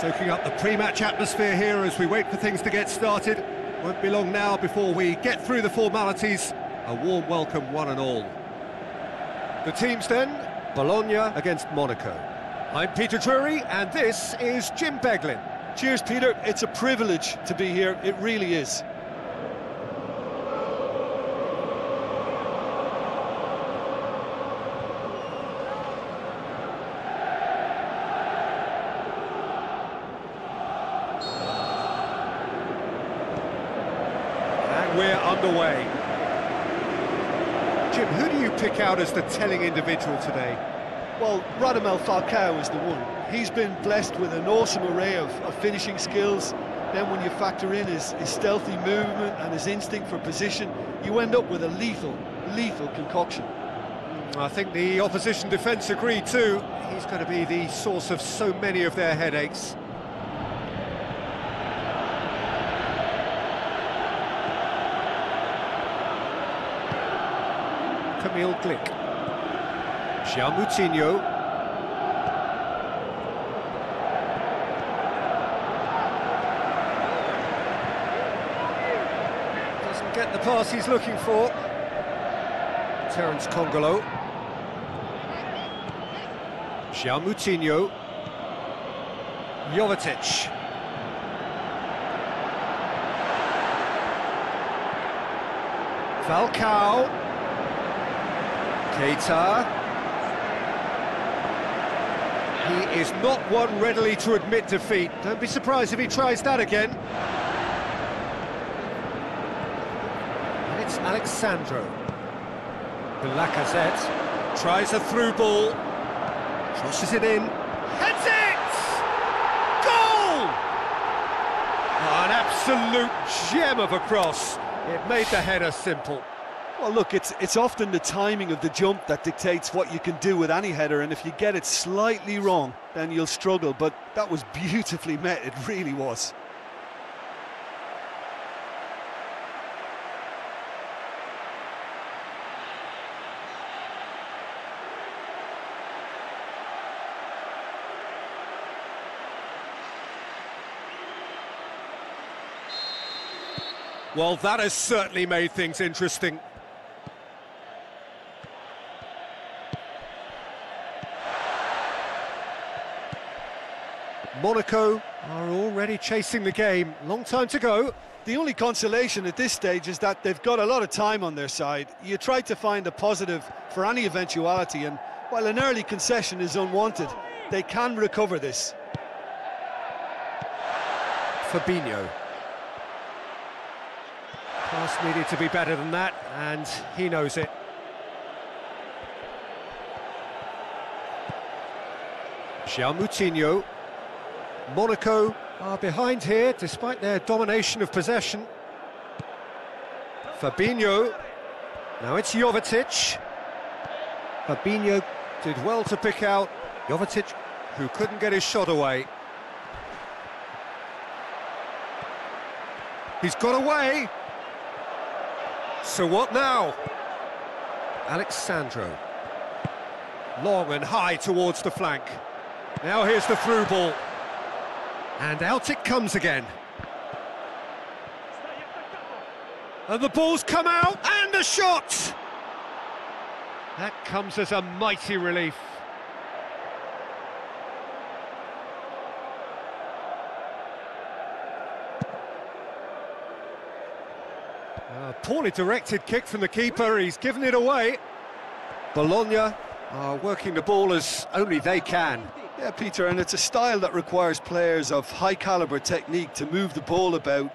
Soaking up the pre-match atmosphere here as we wait for things to get started. Won't be long now before we get through the formalities. A warm welcome, one and all. The teams then, Bologna against Monaco. I'm Peter Drury, and this is Jim Beglin. Cheers, Peter. It's a privilege to be here. It really is. And we're underway. Jim, who do you pick out as the telling individual today? Well, Radamel Falcao is the one. He's been blessed with an awesome array of finishing skills. Then when you factor in his stealthy movement and his instinct for position, you end up with a lethal concoction. I think the opposition defence agree too. He's going to be the source of so many of their headaches. Camille Glick. Moutinho. Doesn't get the pass he's looking for. Terence Congolo. Moutinho. Jovetic. Falcao. Keita. He is not one readily to admit defeat. Don't be surprised if he tries that again. And it's Alexandro. The Lacazette tries a through ball. Crosses it in. Heads it! Goal! Oh, an absolute gem of a cross. It made the header simple. Well, look, it's often the timing of the jump that dictates what you can do with any header, and if you get it slightly wrong, then you'll struggle, but that was beautifully met, it really was. Well, that has certainly made things interesting. Monaco are already chasing the game. Long time to go. The only consolation at this stage is that they've got a lot of time on their side. You try to find a positive for any eventuality, and while an early concession is unwanted, they can recover this. Fabinho. Pass needed to be better than that, and he knows it. Moutinho. Monaco are behind here, despite their domination of possession. Fabinho. Now it's Jovetic. Fabinho did well to pick out Jovetic, who couldn't get his shot away. He's got away. So what now? Alexandro. Long and high towards the flank. Now here's the through ball. And out it comes again. And the ball's come out, and a shot! That comes as a mighty relief. A poorly directed kick from the keeper, he's given it away. Bologna are working the ball as only they can. Yeah, Peter, and it's a style that requires players of high-caliber technique to move the ball about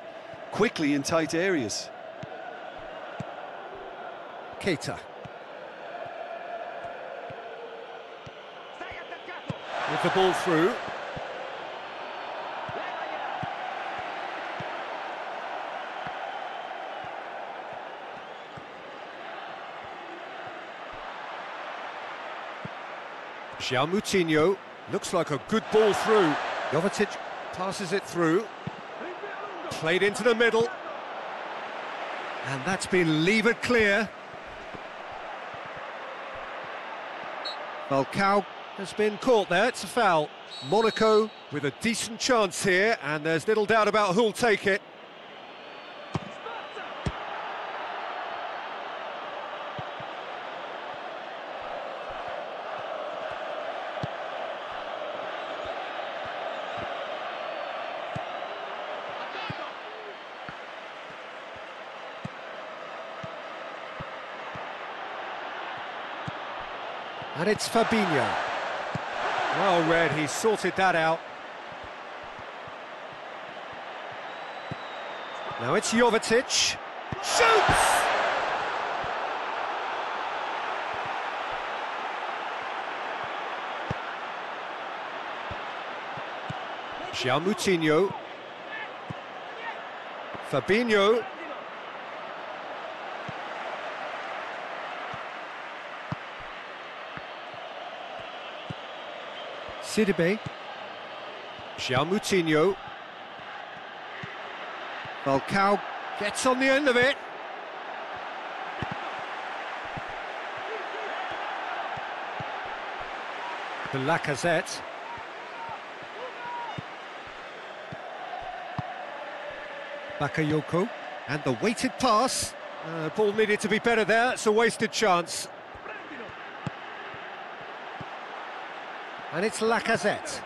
quickly in tight areas. Keita. With the ball through. Moutinho. Looks like a good ball through. Jovetic passes it through. Played into the middle. And that's been levered clear. Falcao has been caught there, it's a foul. Monaco with a decent chance here, and there's little doubt about who'll take it. And it's Fabinho. Well read, he sorted that out. Now it's Jovetic. Shoots! Moutinho. Fabinho. Sidibe. Moutinho. Falcao gets on the end of it. The Lacazette. Bakayoko. And the weighted pass. Ball needed to be better there, it's a wasted chance. And it's Lacazette.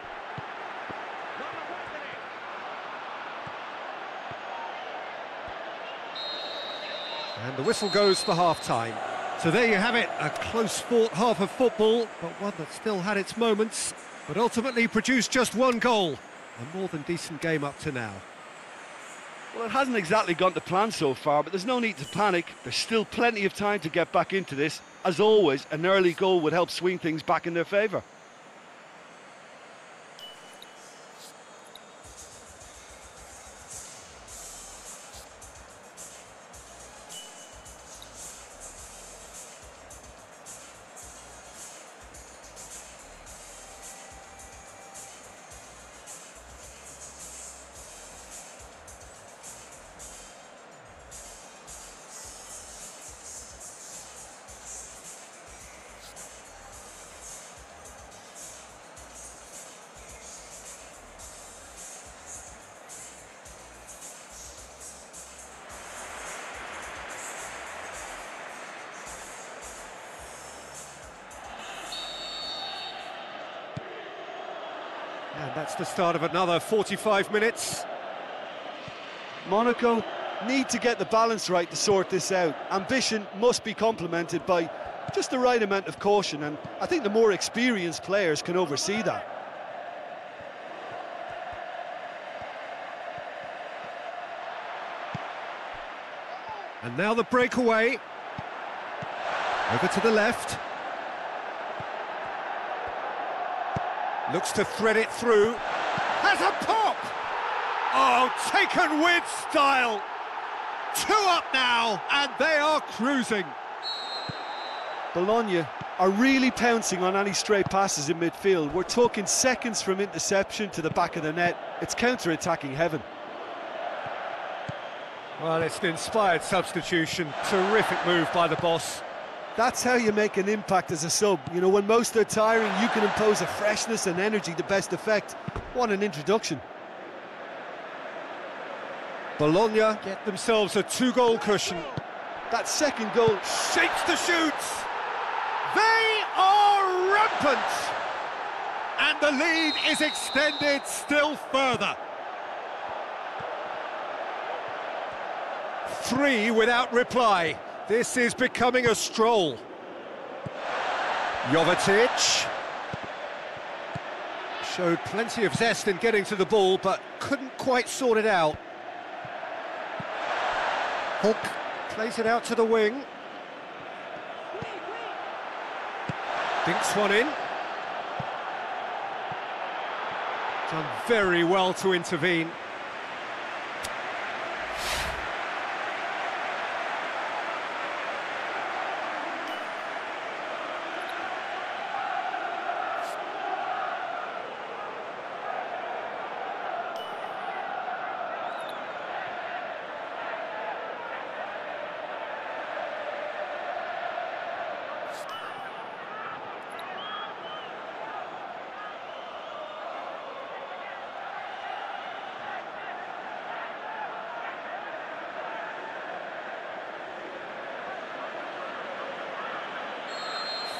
And the whistle goes for half-time. So there you have it, a close-fought half of football, but one that still had its moments, but ultimately produced just one goal. A more than decent game up to now. Well, it hasn't exactly gone to plan so far, but there's no need to panic. There's still plenty of time to get back into this. As always, an early goal would help swing things back in their favour. And that's the start of another 45 minutes. Monaco need to get the balance right to sort this out. Ambition must be complemented by just the right amount of caution, and I think the more experienced players can oversee that. And now the breakaway. Over to the left. Looks to thread it through. Has a pop! Oh, taken with style. 2 up now, and they are cruising. Bologna are really pouncing on any stray passes in midfield. We're talking seconds from interception to the back of the net. It's counter-attacking heaven. Well, it's an inspired substitution. Terrific move by the boss. That's how you make an impact as a sub. You know, when most are tiring, you can impose a freshness and energy to best effect. What an introduction. Bologna get themselves a 2-goal cushion. That second goal Shapes the shoots. They are rampant. And the lead is extended still further. 3 without reply. This is becoming a stroll. Jovetic showed plenty of zest in getting to the ball, but couldn't quite sort it out. Hulk plays it out to the wing. Dinks one in. Done very well to intervene.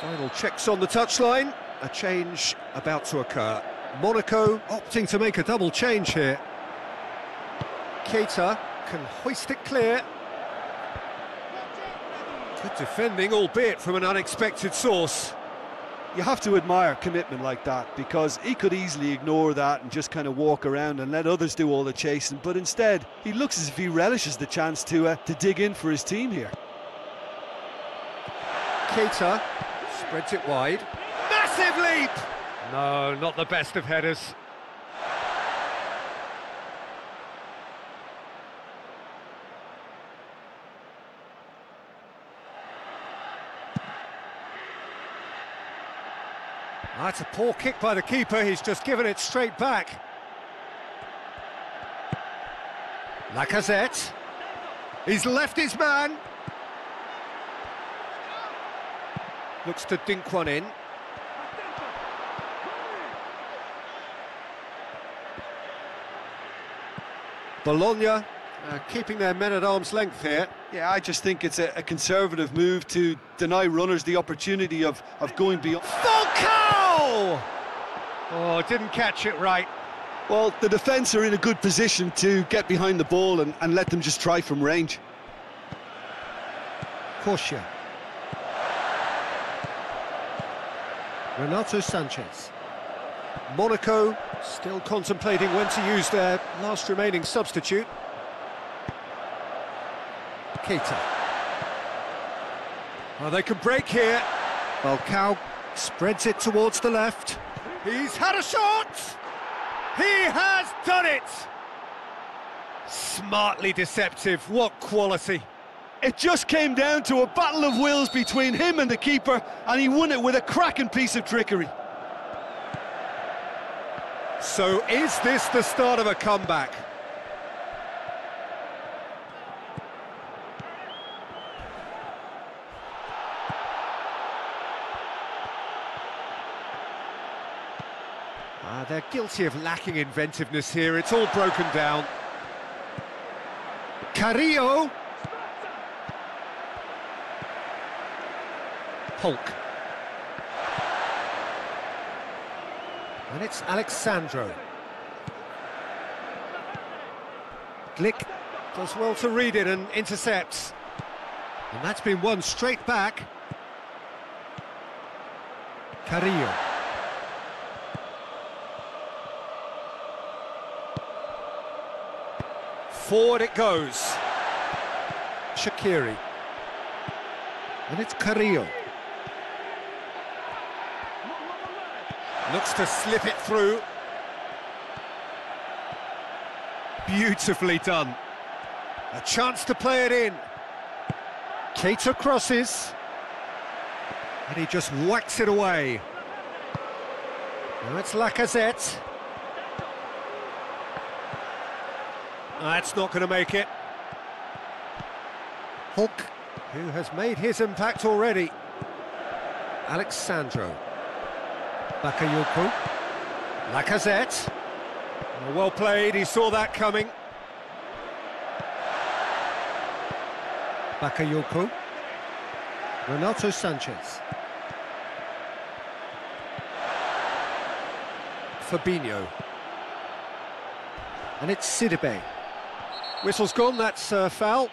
Final checks on the touchline. A change about to occur. Monaco opting to make a double change here. Keita can hoist it clear. Good defending, albeit from an unexpected source. You have to admire commitment like that, because he could easily ignore that and just kind of walk around and let others do all the chasing, but instead he looks as if he relishes the chance to dig in for his team here. Keita spreads it wide. Massive leap! No, not the best of headers. That's a poor kick by the keeper, he's just given it straight back. Lacazette. He's left his man. Looks to dink one in. Bologna keeping their men at arm's length here. Yeah, I just think it's a conservative move to deny runners the opportunity of going beyond. Falcao! Oh, didn't catch it right. Well, the defence are in a good position to get behind the ball and let them just try from range. Corsia. Renato Sanchez. Monaco still contemplating when to use their last remaining substitute. Keita. Oh, they can break here. Falcao spreads it towards the left. He's had a shot! He has done it! Smartly deceptive, what quality. It just came down to a battle of wills between him and the keeper, and he won it with a cracking piece of trickery. So is this the start of a comeback? They're guilty of lacking inventiveness here, it's all broken down. Carrillo. Hulk. And it's Alexandro. Glick does well to read it and intercepts. And that's been won straight back. Carrillo. Forward it goes. Shaqiri. And it's Carrillo. Looks to slip it through. Beautifully done. A chance to play it in. Keita crosses. And he just whacks it away. Now it's Lacazette. That's not going to make it. Hulk, who has made his impact already. Alexandro. Bakayoko. Lacazette. Well played, he saw that coming. Bakayoko. Renato Sanchez. Fabinho. And it's Sidibe. Whistle's gone, that's foul.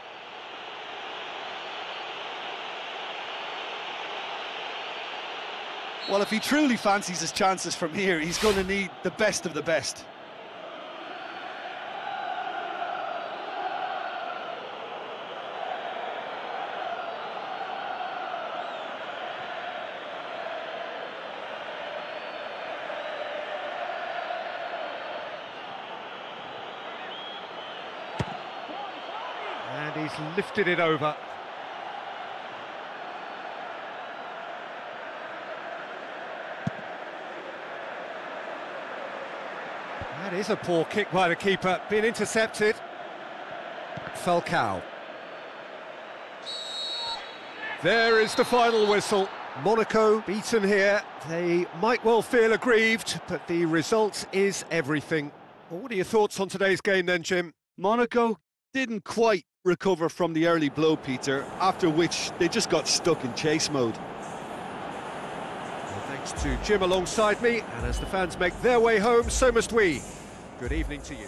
Well, if he truly fancies his chances from here, he's going to need the best of the best. And he's lifted it over. That is a poor kick by the keeper, being intercepted. Falcao. There is the final whistle. Monaco beaten here. They might well feel aggrieved, but the result is everything. Well, what are your thoughts on today's game then, Jim? Monaco didn't quite recover from the early blow, Peter, after which they just got stuck in chase mode. Thanks to Jim alongside me, and as the fans make their way home, so must we. Good evening to you.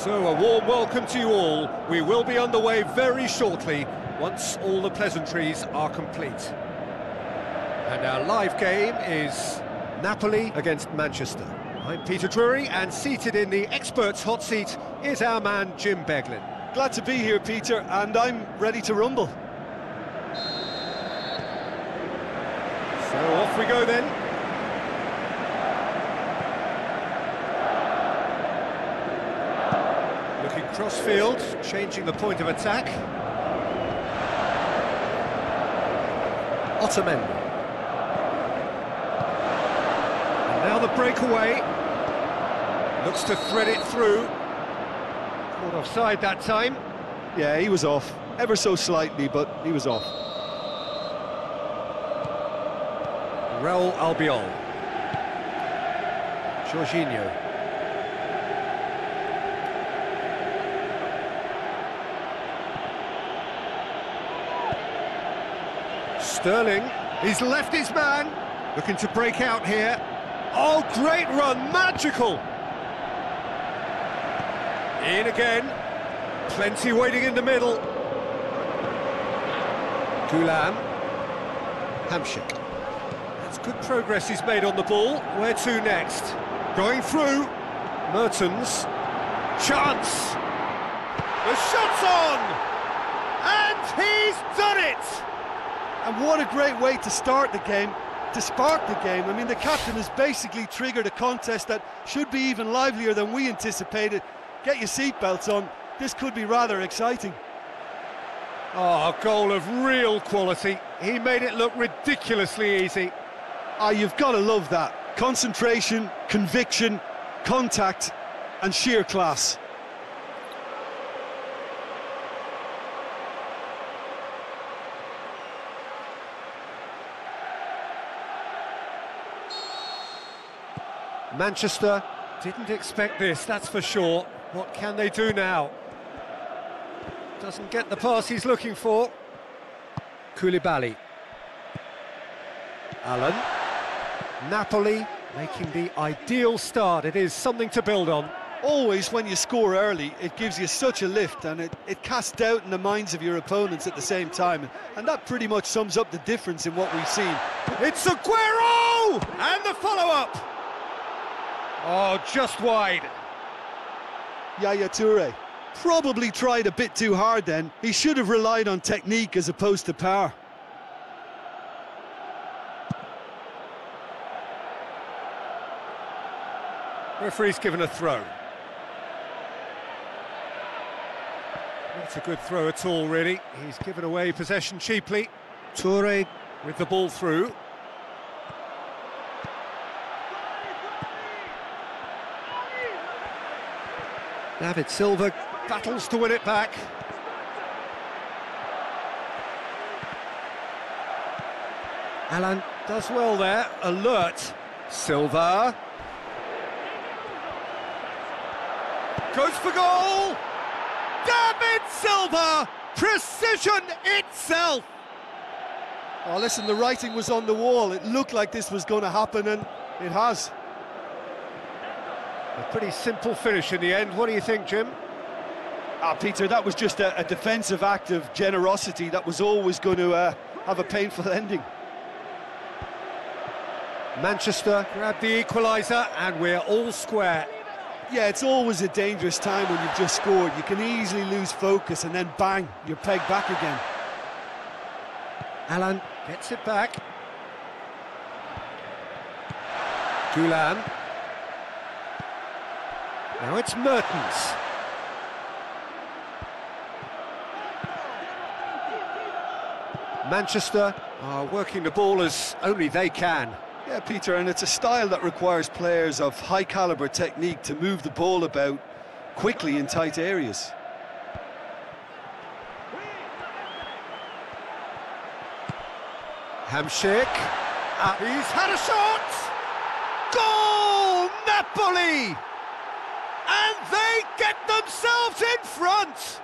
So a warm welcome to you all. We will be underway very shortly, once all the pleasantries are complete. And our live game is Napoli against Manchester. I'm Peter Drury, and seated in the experts' hot seat is our man Jim Beglin. Glad to be here, Peter, and I'm ready to rumble. So off we go then. Looking cross-field, changing the point of attack. Otamendi. And now the breakaway. Looks to thread it through. Caught offside that time. Yeah, he was off. Ever so slightly, but he was off. Raul Albiol. Jorginho. Sterling, he's left his man, looking to break out here. Oh, great run, magical! In again, plenty waiting in the middle. Gulam, Hamšík. That's good progress he's made on the ball. Where to next? Going through, Mertens. Chance! The shot's on! And he's done it! And what a great way to start the game, to spark the game. I mean, the captain has basically triggered a contest that should be even livelier than we anticipated. Get your seatbelts on, this could be rather exciting. Oh, a goal of real quality. He made it look ridiculously easy. Ah, you've got to love that. Concentration, conviction, contact, and sheer class. Manchester didn't expect this, that's for sure. What can they do now? Doesn't get the pass he's looking for. Koulibaly. Allen. Napoli making the ideal start. It is something to build on. Always when you score early, it gives you such a lift, and it casts doubt in the minds of your opponents at the same time. And that pretty much sums up the difference in what we've seen. It's Aguero! And the follow-up! Oh, just wide. Yaya Toure probably tried a bit too hard then. He should have relied on technique as opposed to power. Referee's given a throw. Not a good throw at all, really. He's given away possession cheaply. Toure with the ball through. David Silva battles to win it back. Alan does well there, alert. Silva. Goes for goal! David Silva! Precision itself! Oh, listen, the writing was on the wall. It looked like this was going to happen, and it has. A pretty simple finish in the end. What do you think, Jim? Ah, Peter, that was just a defensive act of generosity that was always going to have a painful ending. Manchester grab the equaliser, and we're all square. Yeah, it's always a dangerous time when you've just scored. You can easily lose focus, and then bang, you're pegged back again. Alan gets it back. Gulam. Now it's Mertens. Manchester are working the ball as only they can. Yeah, Peter, and it's a style that requires players of high-caliber technique to move the ball about quickly in tight areas. Hamšík. He's had a shot! Goal! Napoli! And they get themselves in front!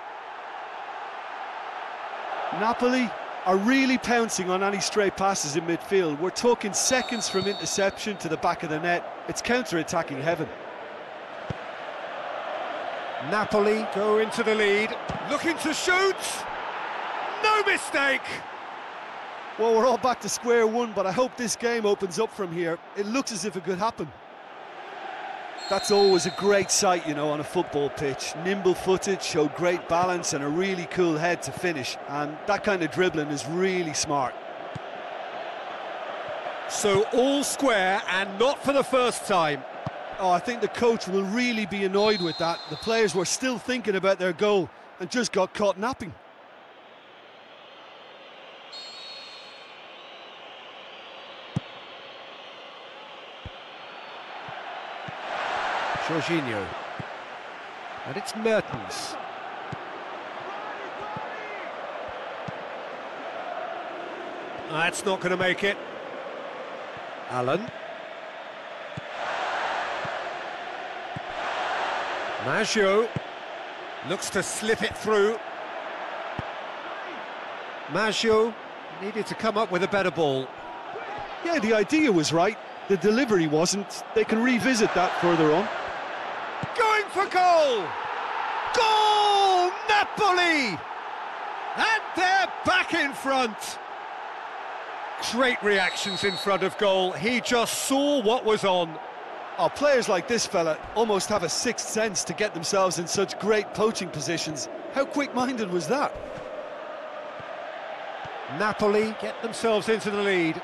Napoli are really pouncing on any stray passes in midfield. We're talking seconds from interception to the back of the net. It's counter-attacking heaven. Napoli go into the lead, looking to shoot! No mistake! Well, we're all back to square one, but I hope this game opens up from here. It looks as if it could happen. That's always a great sight, you know, on a football pitch. Nimble-footed, showed great balance and a really cool head to finish. And that kind of dribbling is really smart. So all square, and not for the first time. Oh, I think the coach will really be annoyed with that. The players were still thinking about their goal and just got caught napping. Jorginho. And it's Mertens. That's not going to make it. Allen. Maggio looks to slip it through. Maggio needed to come up with a better ball. Yeah, the idea was right. The delivery wasn't. They can revisit that further on. Going for goal! Goal! Napoli! And they're back in front. Great reactions in front of goal. He just saw what was on. Oh, players like this fella almost have a sixth sense to get themselves in such great poaching positions. How quick-minded was that? Napoli get themselves into the lead.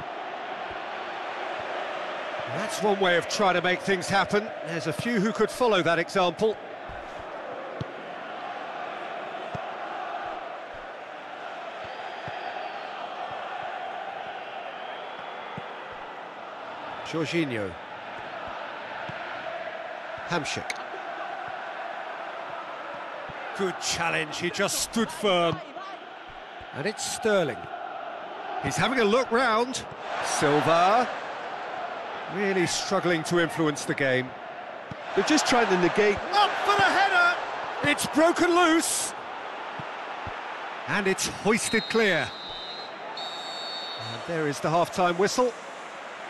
That's one way of trying to make things happen. There's a few who could follow that example. Jorginho. Hamsik. Good challenge, he just stood firm. And it's Sterling. He's having a look round. Silva. Really struggling to influence the game. They're just trying to negate. Up for the header! It's broken loose. And it's hoisted clear. And there is the half-time whistle.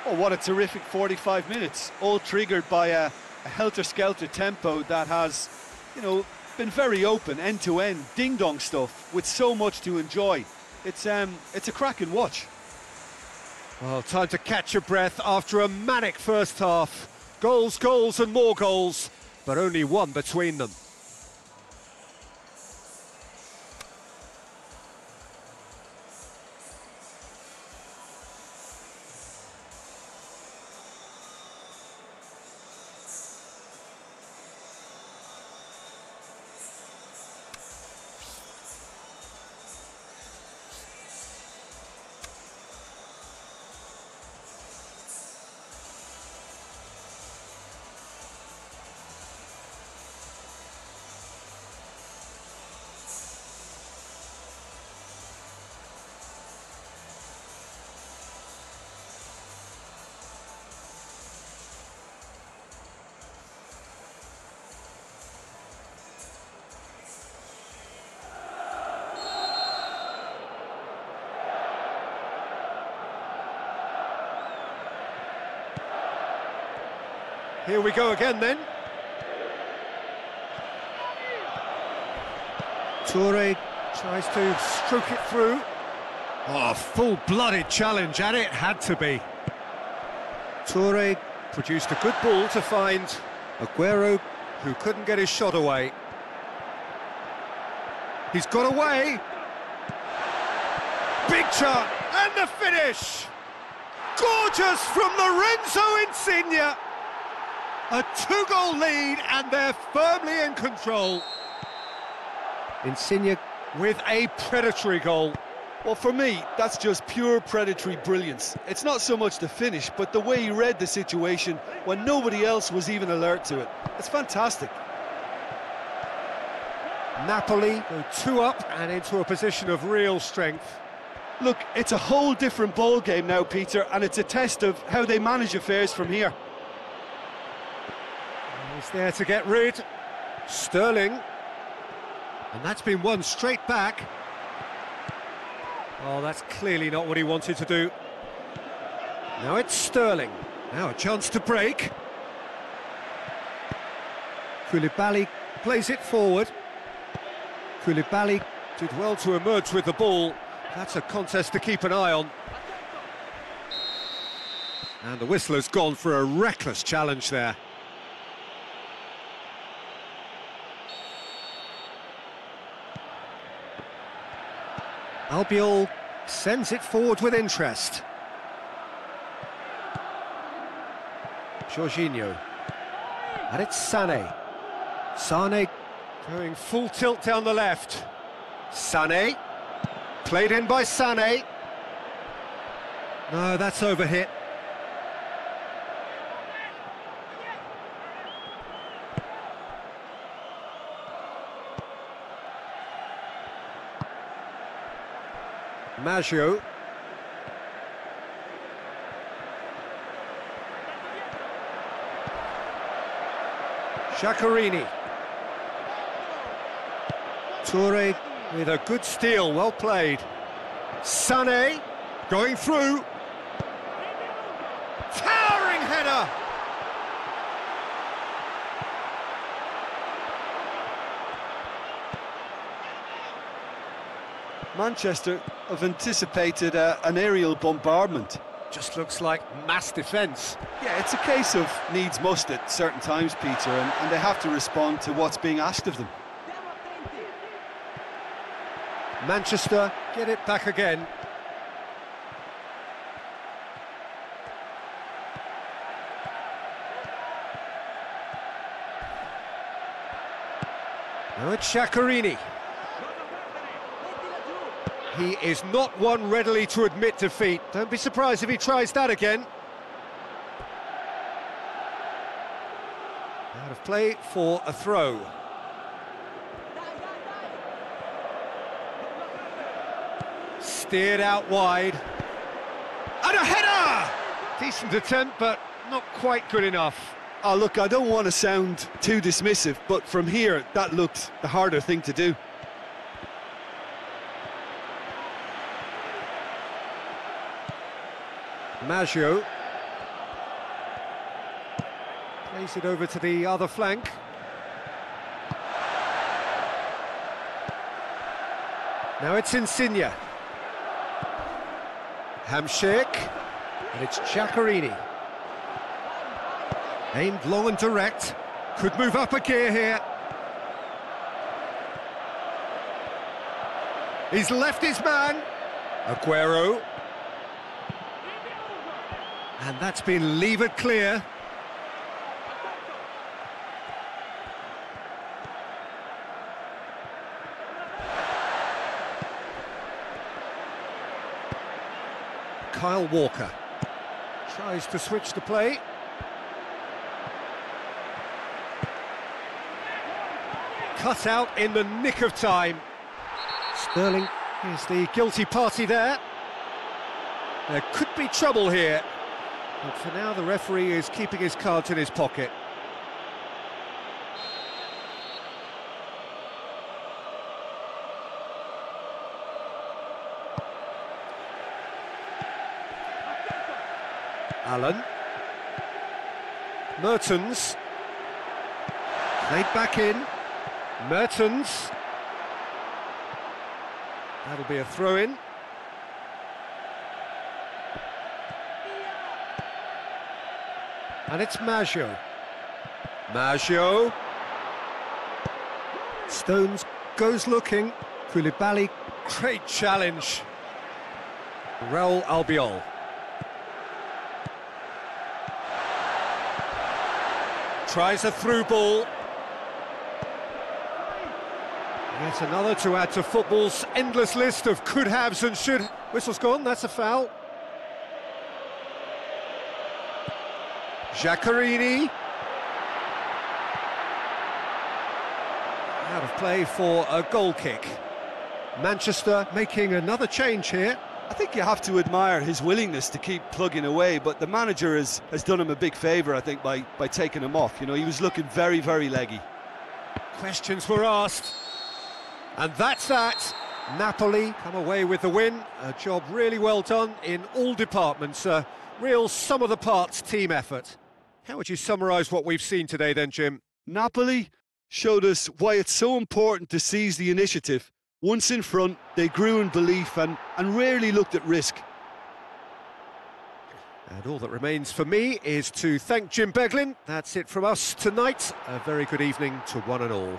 Oh, what a terrific 45 minutes, all triggered by a helter-skelter tempo that has, you know, been very open, end-to-end, ding-dong stuff, with so much to enjoy. It's a cracking watch. Well, time to catch your breath after a manic first half. Goals, goals and more goals, but only one between them. Here we go again then. Toure tries to stroke it through. Oh, full-blooded challenge, and it had to be. Toure produced a good ball to find Aguero, who couldn't get his shot away. He's got away. Big chance, and the finish! Gorgeous from Lorenzo Insigne! A two-goal lead, and they're firmly in control. Insigne with a predatory goal. Well, for me, that's just pure predatory brilliance. It's not so much the finish, but the way he read the situation when nobody else was even alert to it. It's fantastic. Napoli go 2 up and into a position of real strength. Look, it's a whole different ball game now, Peter, and it's a test of how they manage affairs from here. He's there to get rid. Sterling. And that's been won straight back. Oh, that's clearly not what he wanted to do. Now it's Sterling. Now a chance to break. Koulibaly plays it forward. Koulibaly did well to emerge with the ball. That's a contest to keep an eye on. And the whistler's gone for a reckless challenge there. Albiol sends it forward with interest. Jorginho. And it's Sané. Sané going full tilt down the left. Sané. Played in by Sané. No, that's overhit. Maggio. Giaccherini. Toure with a good steal, well played. Sané going through. Towering header! Manchester have anticipated an aerial bombardment. Just looks like mass defence. Yeah, it's a case of needs must at certain times, Peter, and they have to respond to what's being asked of them. Manchester get it back again. Now it's Giaccherini. He is not one readily to admit defeat. Don't be surprised if he tries that again. Out of play for a throw. Steered out wide. And a header! Decent attempt, but not quite good enough. Oh, look, I don't want to sound too dismissive, but from here, that looked the harder thing to do. Maggio plays it over to the other flank. Now it's Insigne. Hamsik, and it's Giaccherini. Aimed long and direct. Could move up a gear here. He's left his man. Aguero. And that's been levered clear. Kyle Walker tries to switch the play. Cut out in the nick of time. Sterling is the guilty party there. There could be trouble here. But for now, the referee is keeping his cards in his pocket. Allen. Mertens. Played back in. Mertens. That'll be a throw-in. And it's Maggio. Maggio. Stones goes looking. Koulibaly, great challenge. Raul Albiol. Tries a through ball. Yet another to add to football's endless list of could-haves and should. Whistle's gone, that's a foul. Giaccherini. Out of play for a goal kick. Manchester making another change here. I think you have to admire his willingness to keep plugging away, but the manager has done him a big favour, I think, by taking him off. You know, he was looking very, very leggy. Questions were asked. And that's that. Napoli come away with the win. A job really well done in all departments. A real sum-of-the-parts team effort. How would you summarise what we've seen today then, Jim? Napoli showed us why it's so important to seize the initiative. Once in front, they grew in belief and rarely looked at risk. And all that remains for me is to thank Jim Beglin. That's it from us tonight. A very good evening to one and all.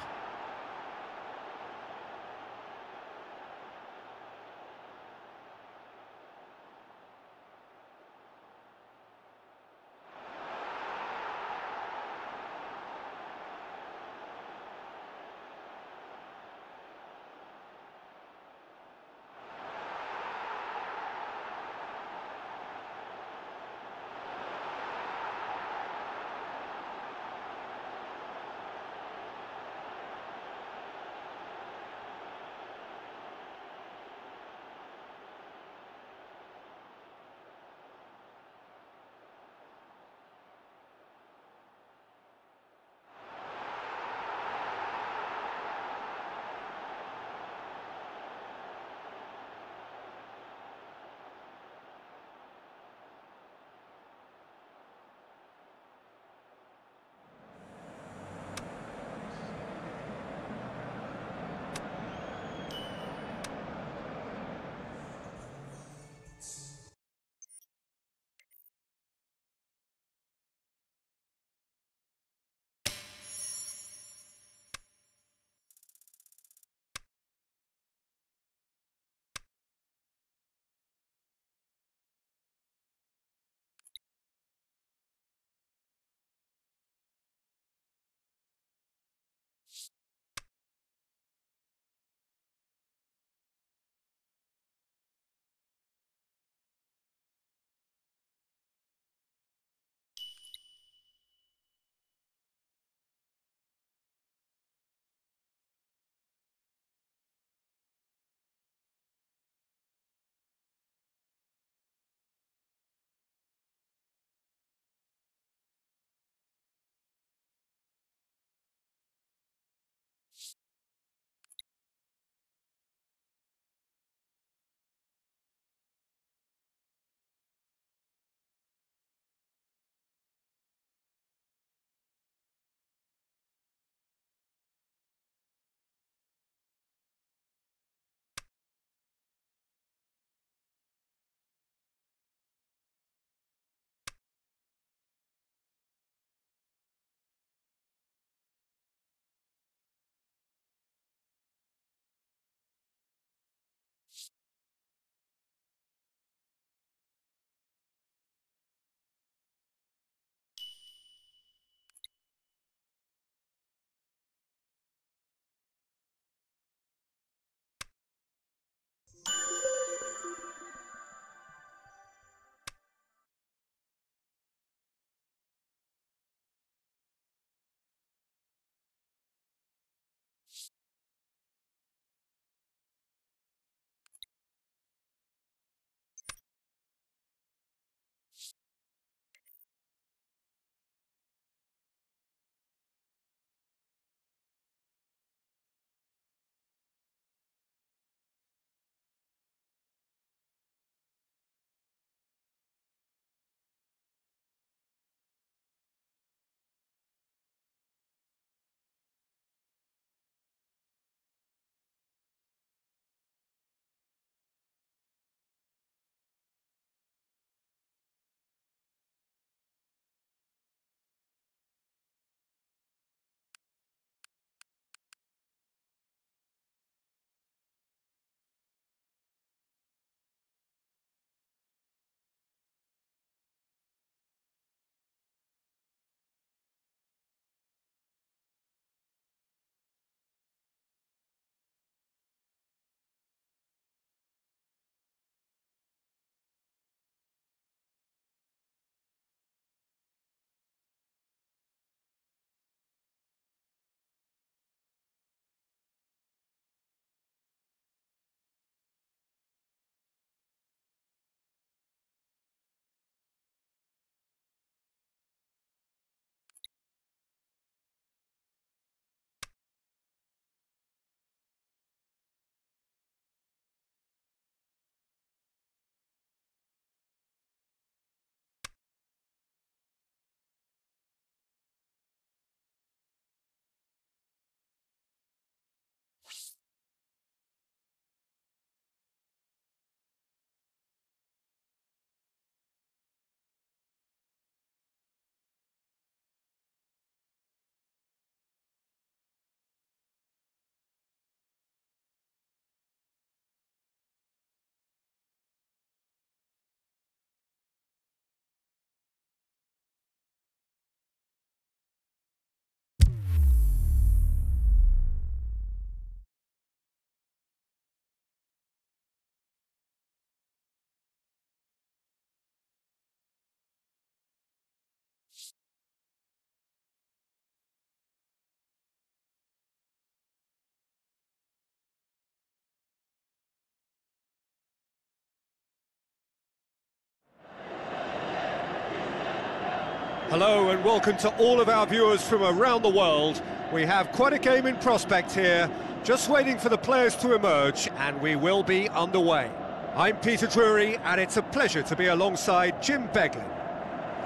Hello and welcome to all of our viewers from around the world. We have quite a game in prospect here, just waiting for the players to emerge, and we will be underway. I'm Peter Drury, and it's a pleasure to be alongside Jim Beglin.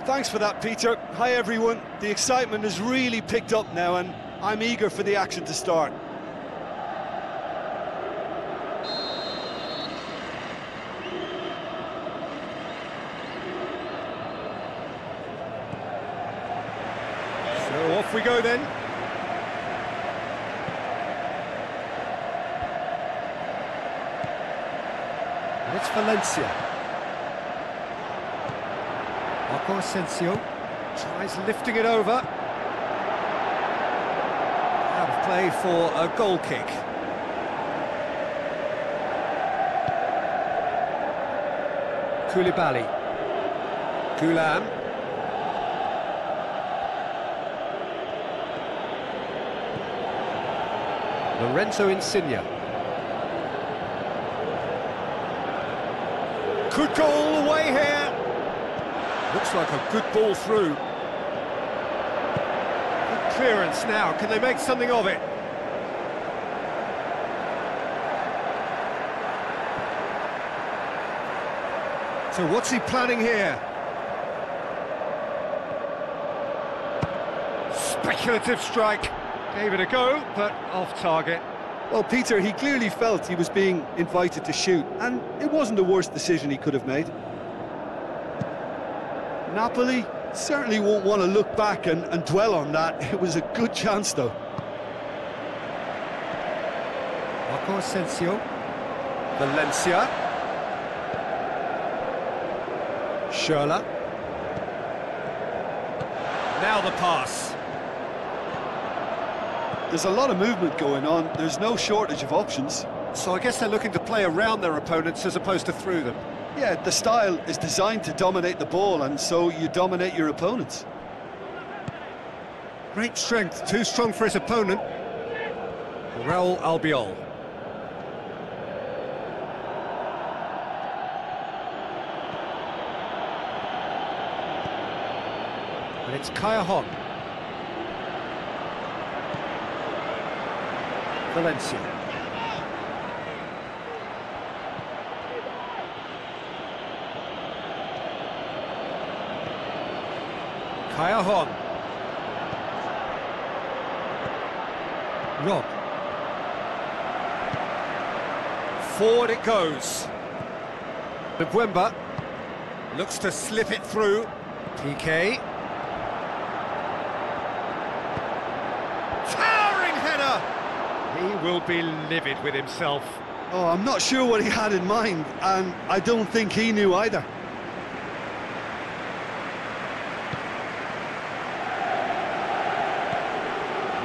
Thanks for that, Peter. Hi, everyone. The excitement has really picked up now, and I'm eager for the action to start. So off we go then. And it's Valencia. Marco Asensio tries lifting it over. Out of play for a goal kick. Koulibaly. Goulam. Lorenzo Insigne. Could go all the way here. Looks like a good ball through. Good clearance now. Can they make something of it? So what's he planning here? Speculative strike. Gave it a go, but off target. Well, Peter, he clearly felt he was being invited to shoot, and it wasn't the worst decision he could have made. Napoli certainly won't want to look back and dwell on that. It was a good chance, though. Marco Asensio. Valencia. Schürrle. Now the pass. There's a lot of movement going on. There's no shortage of options. So I guess they're looking to play around their opponents as opposed to through them. Yeah, the style is designed to dominate the ball, and so you dominate your opponents. Great strength, too strong for his opponent. Raul Albiol. And it's Kaya Valencia. Kaya Rob. Forward it goes. Mbemba looks to slip it through. PK. Towering header! He will be livid with himself. Oh, I'm not sure what he had in mind, and I don't think he knew either.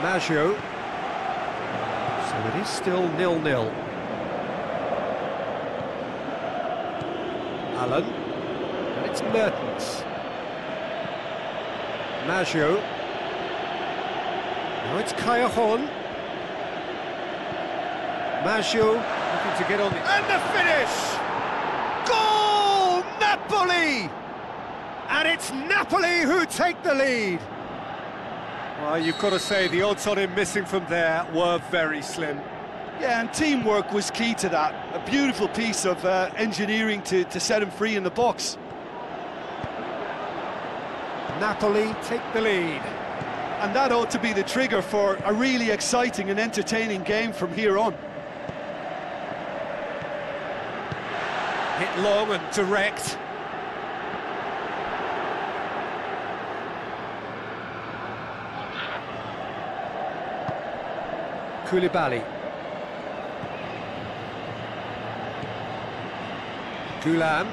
Maggio. So it is still 0-0. Allen. And it's Mertens. Maggio. Now it's Callejon. Maggio looking to get on the... And the finish! Goal! Napoli! And it's Napoli who take the lead. Well, you've got to say the odds on him missing from there were very slim. Yeah, and teamwork was key to that. A beautiful piece of engineering to set him free in the box. Napoli take the lead. And that ought to be the trigger for a really exciting and entertaining game from here on. Hit long and direct. Koulibaly. Goulam.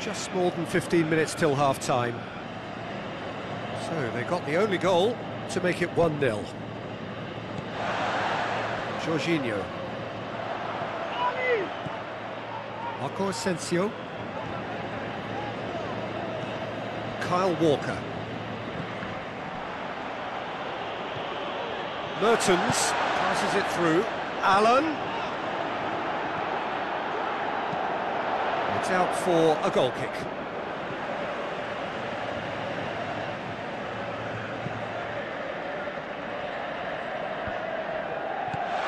Just more than 15 minutes till half-time. So they got the only goal to make it 1-0. Jorginho. Marco Asensio. Kyle Walker. Mertens passes it through. Allen. It's out for a goal kick.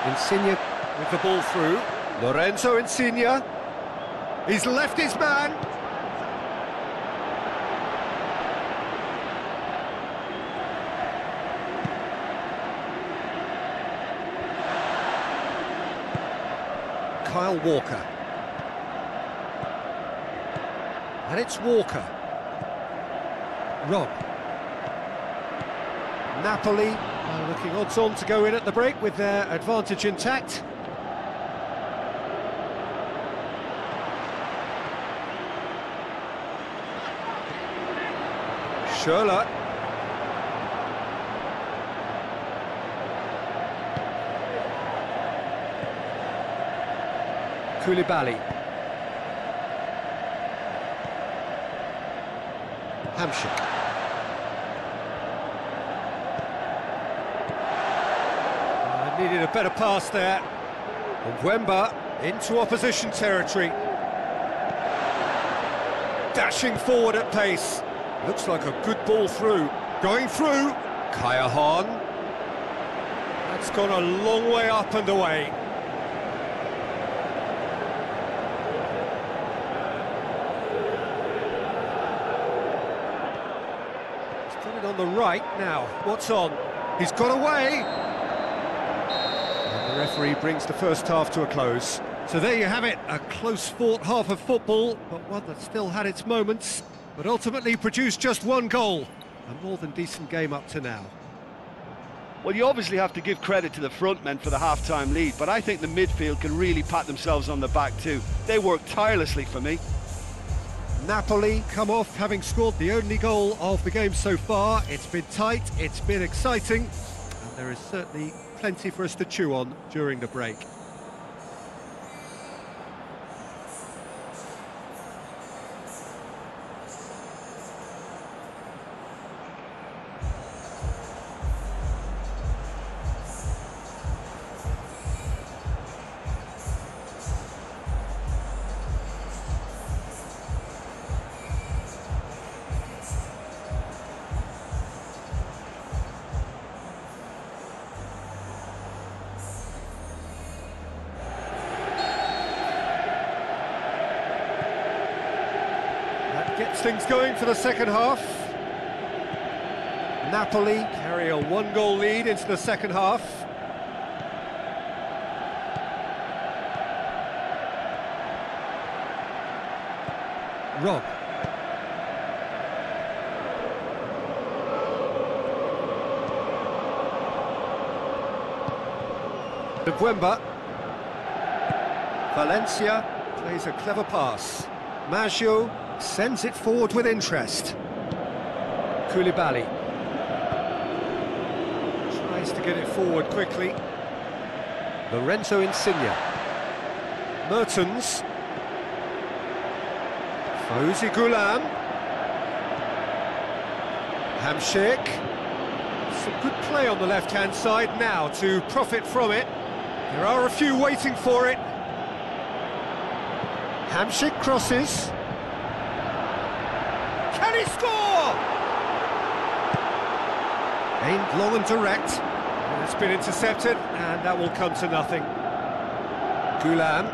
Insigne with the ball through. Lorenzo Insigne. He's left his man. Kyle Walker. And it's Walker. Rob. Napoli are looking odds on to go in at the break with their advantage intact. Schürrle. Koulibaly. Hamsik. Needed a better pass there. And Wemba into opposition territory. Dashing forward at pace. Looks like a good ball through. Going through. Kaya Han. That's gone a long way up and away. He's got it on the right now. What's on? He's got away. The referee brings the first half to a close. So there you have it, a close-fought half of football, but one that still had its moments, but ultimately produced just one goal. A more than decent game up to now. Well, you obviously have to give credit to the front men for the half-time lead, but I think the midfield can really pat themselves on the back too. They worked tirelessly for me. Napoli come off having scored the only goal of the game so far. It's been tight, it's been exciting, and there is certainly plenty for us to chew on during the break. Gets things going for the second half. Napoli carry a one-goal lead into the second half. Rob. Wemba. Valencia plays a clever pass. Maggio sends it forward with interest. Koulibaly tries to get it forward quickly. Lorenzo Insigne. Mertens. Fawzi Ghulam. Hamsik. Some good play on the left-hand side now to profit from it. There are a few waiting for it. Hamsik crosses. Can he score? Aimed long and direct. It's been intercepted, and that will come to nothing. Ghulam.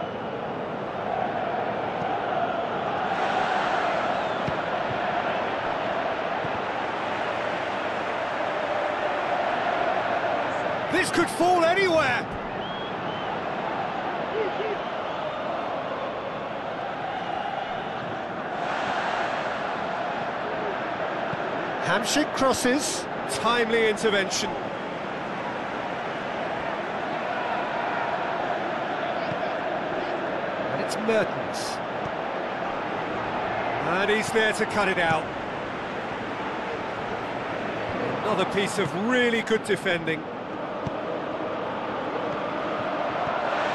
This could fall anywhere. Hamsik crosses, timely intervention. And it's Mertens. And he's there to cut it out. Another piece of really good defending.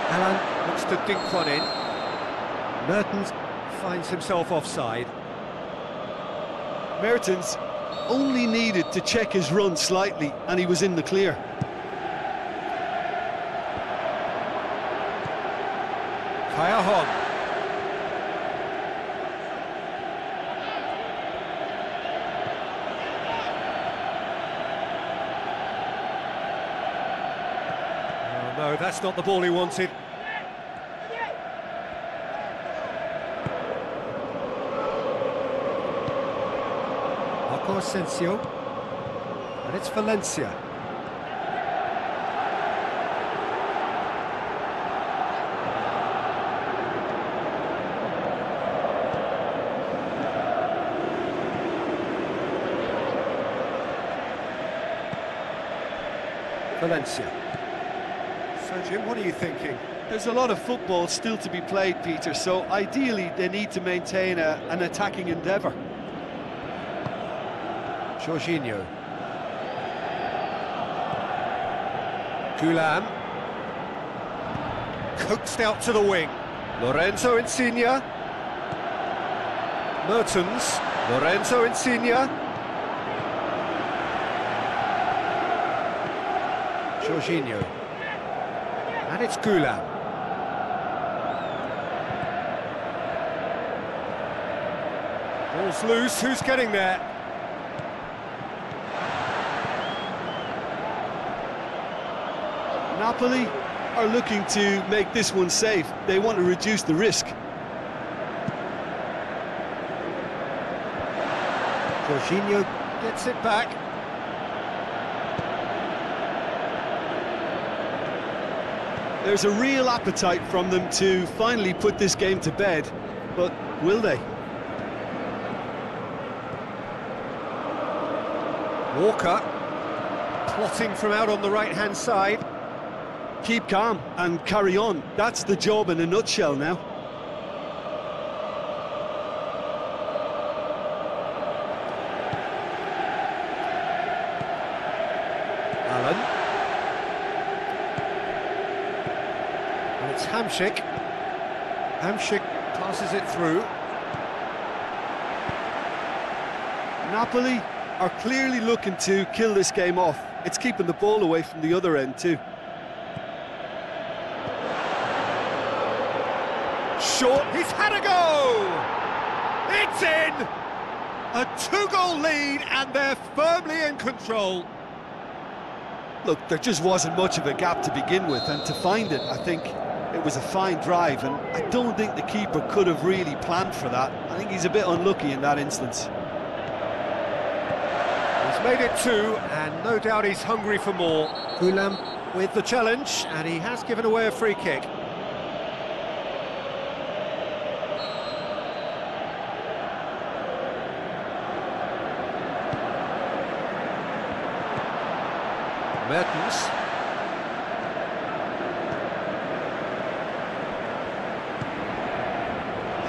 Alan looks to dink one in. Mertens finds himself offside. Mertens only needed to check his run slightly and he was in the clear. Kaya Han. Oh, no, No, that's not the ball he wanted. Marco Asensio. And it's Valencia. Valencia. So, Jim, what are you thinking? There's a lot of football still to be played, Peter, so ideally they need to maintain an attacking endeavour. Jorginho. Gulam. Coaxed out to the wing. Lorenzo Insigne. Mertens. Lorenzo Insigne. Jorginho. And it's Gulam. Ball's loose, who's getting there? Napoli are looking to make this one safe. They want to reduce the risk. Jorginho gets it back. There's a real appetite from them to finally put this game to bed, but will they? Walker, plotting from out on the right-hand side. Keep calm and carry on. That's the job in a nutshell now. Allen. And it's Hamšík. Hamšík passes it through. Napoli are clearly looking to kill this game off. It's keeping the ball away from the other end too. Short, he's had a go! It's in! A two-goal lead and they're firmly in control. Look, there just wasn't much of a gap to begin with, and to find it, I think it was a fine drive, and I don't think the keeper could have really planned for that. I think he's a bit unlucky in that instance. He's made it two, and no doubt he's hungry for more. Gulam with the challenge, and he has given away a free kick. Mertens.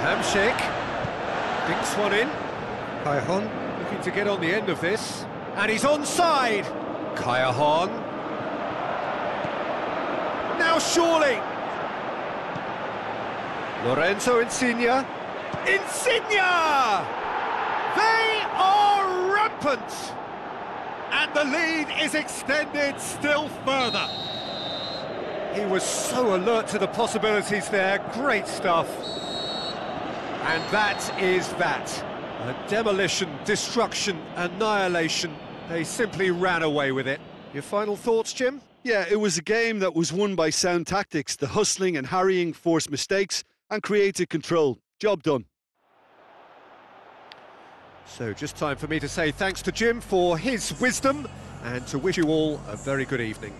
Hamšík. Dinks one in. Cajon looking to get on the end of this. And he's onside. Cajon. Now surely. Lorenzo Insigne. Insigne! They are rampant! And the lead is extended still further. He was so alert to the possibilities there. Great stuff. And that is that. A demolition, destruction, annihilation. They simply ran away with it. Your final thoughts, Jim? Yeah, it was a game that was won by sound tactics. The hustling and harrying forced mistakes and created control. Job done. So just time for me to say thanks to Jim for his wisdom and to wish you all a very good evening.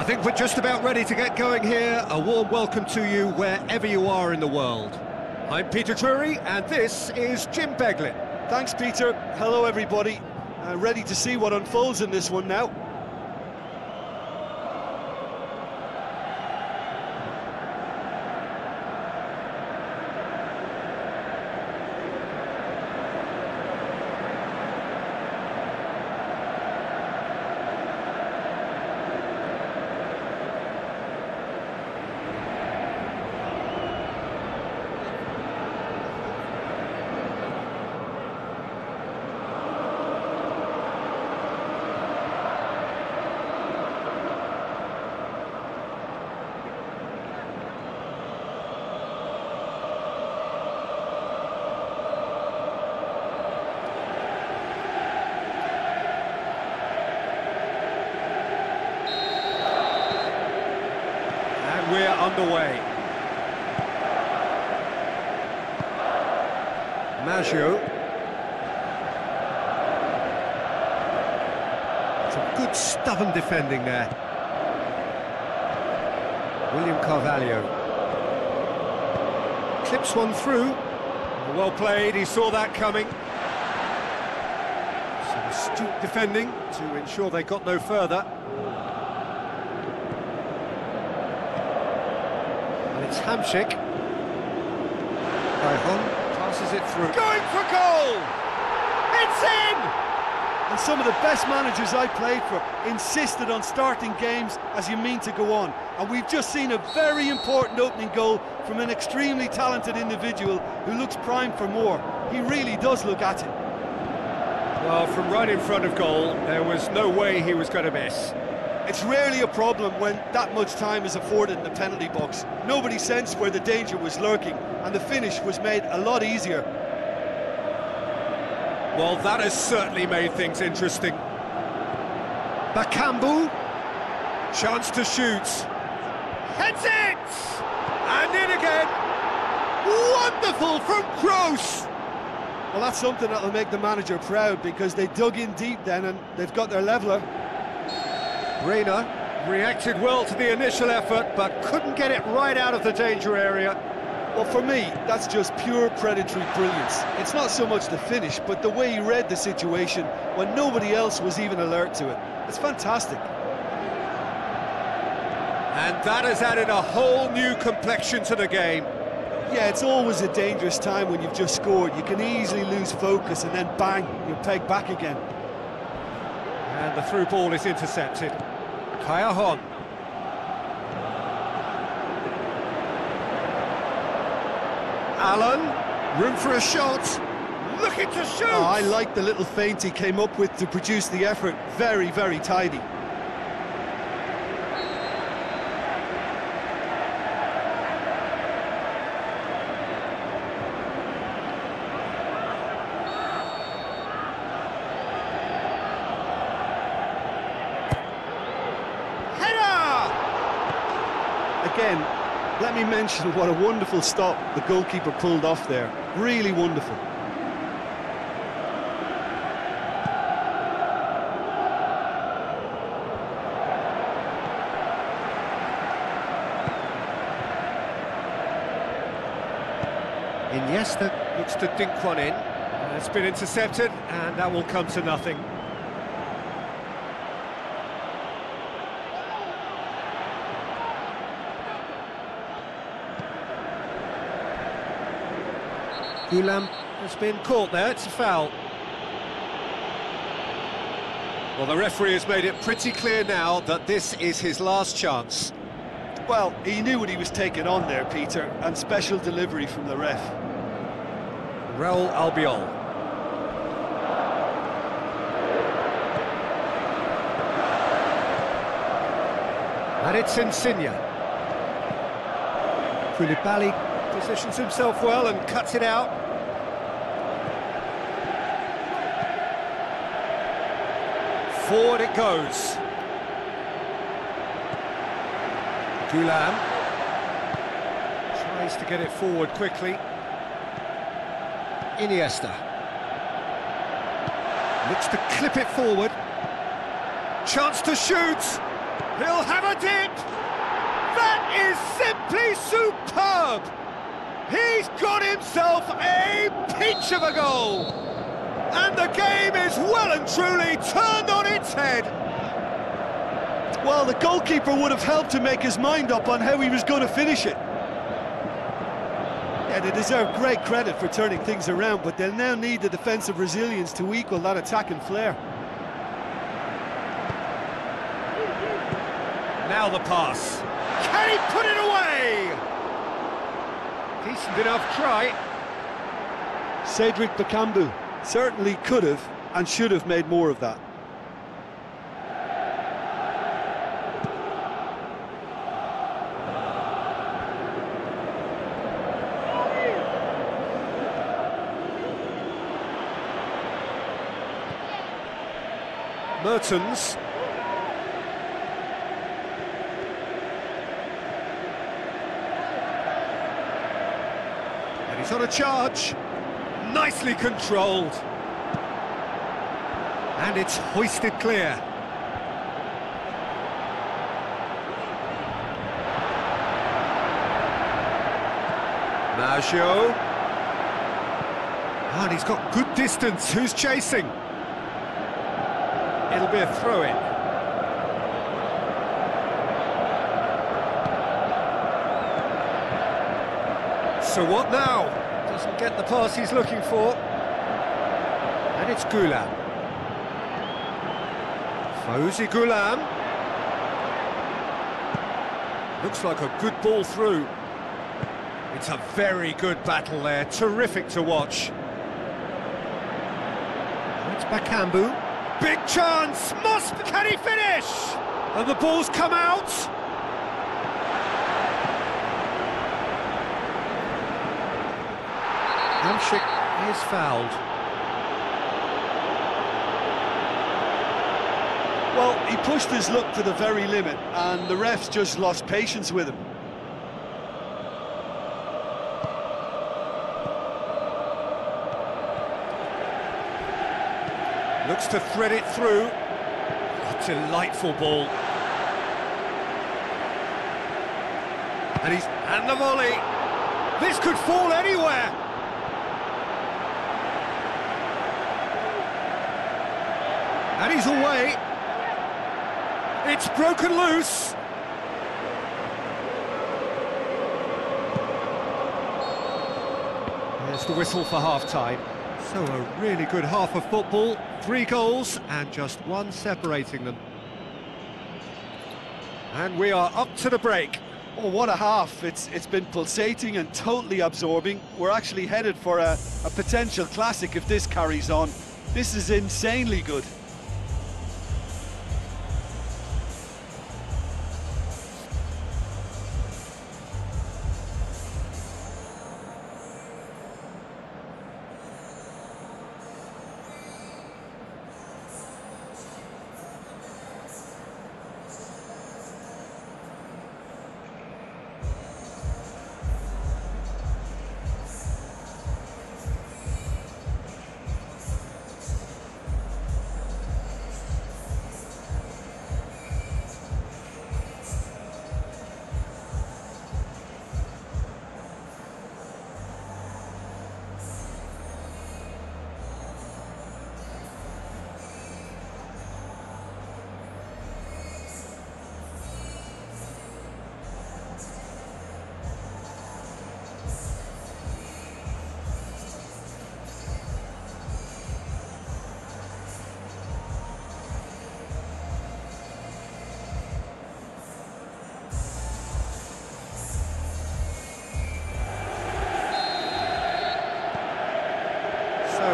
think we're just about ready to get going here. A warm welcome to you wherever you are in the world. I'm Peter Drury, and this is Jim Beglin. Thanks, Peter. Hello, everybody. Ready to see what unfolds in this one now. We're underway. Maggio. Some good stubborn defending there. William Carvalho. Clips one through. Well played, he saw that coming. Some astute defending to ensure they got no further. It's Hamsik. Kaihon passes it through. Going for goal! It's in! And some of the best managers I played for insisted on starting games as you mean to go on. And we've just seen a very important opening goal from an extremely talented individual who looks primed for more. He really does look at it. Well, from right in front of goal, there was no way he was going to miss. It's rarely a problem when that much time is afforded in the penalty box. Nobody sensed where the danger was lurking, and the finish was made a lot easier. Well, that has certainly made things interesting. Bakambu, chance to shoot. Heads it! And in again! Wonderful from Kroos! Well, that's something that'll make the manager proud, because they dug in deep then and they've got their leveller. Reina reacted well to the initial effort, but couldn't get it right out of the danger area. Well, for me, that's just pure predatory brilliance. It's not so much the finish, but the way he read the situation when nobody else was even alert to it. It's fantastic. And that has added a whole new complexion to the game. Yeah, it's always a dangerous time when you've just scored. You can easily lose focus and then bang, you're pegged back again. And the through ball is intercepted. Kaihon. Allen, room for a shot. Looking to shoot! Oh, I like the little feint he came up with to produce the effort. Very, very tidy. Again, let me mention what a wonderful stop the goalkeeper pulled off there. Really wonderful. Iniesta looks to dink one in. It's been intercepted, and that will come to nothing. Gulam has been caught there, it's a foul. Well, the referee has made it pretty clear now that this is his last chance. Well, he knew what he was taking on there, Peter, and special delivery from the ref. Raul Albiol. And it's Insigne. Koulibaly positions himself well and cuts it out. Forward it goes. Gulam tries to get it forward quickly. Iniesta looks to clip it forward. Chance to shoot. He'll have a dip! That is simply superb! He's got himself a peach of a goal! And the game is well and truly turned on its head! Well, the goalkeeper would have helped to make his mind up on how he was going to finish it. Yeah, they deserve great credit for turning things around, but they'll now need the defensive resilience to equal that attacking flair. Now the pass. Can he put it away? Decent enough try. Cedric Bakambu certainly could have and should have made more of that. Mertens. And he's on a charge. Nicely controlled. And it's hoisted clear. Maggio. And he's got good distance. Who's chasing? It'll be a throw-in. So what now? Doesn't get the pass he's looking for. And it's Goulam. Fawzi Goulam. Looks like a good ball through. It's a very good battle there. Terrific to watch. It's Bakambu. Big chance! Can he finish? And the ball's come out. Hamsik is fouled. Well, he pushed his luck to the very limit, and the refs just lost patience with him. Looks to thread it through. A delightful ball. And the volley. This could fall anywhere. And he's away. It's broken loose. There's the whistle for half-time. So a really good half of football, 3 goals and just 1 separating them. And we are up to the break. Oh, what a half. It's been pulsating and totally absorbing. We're actually headed for a potential classic if this carries on. This is insanely good.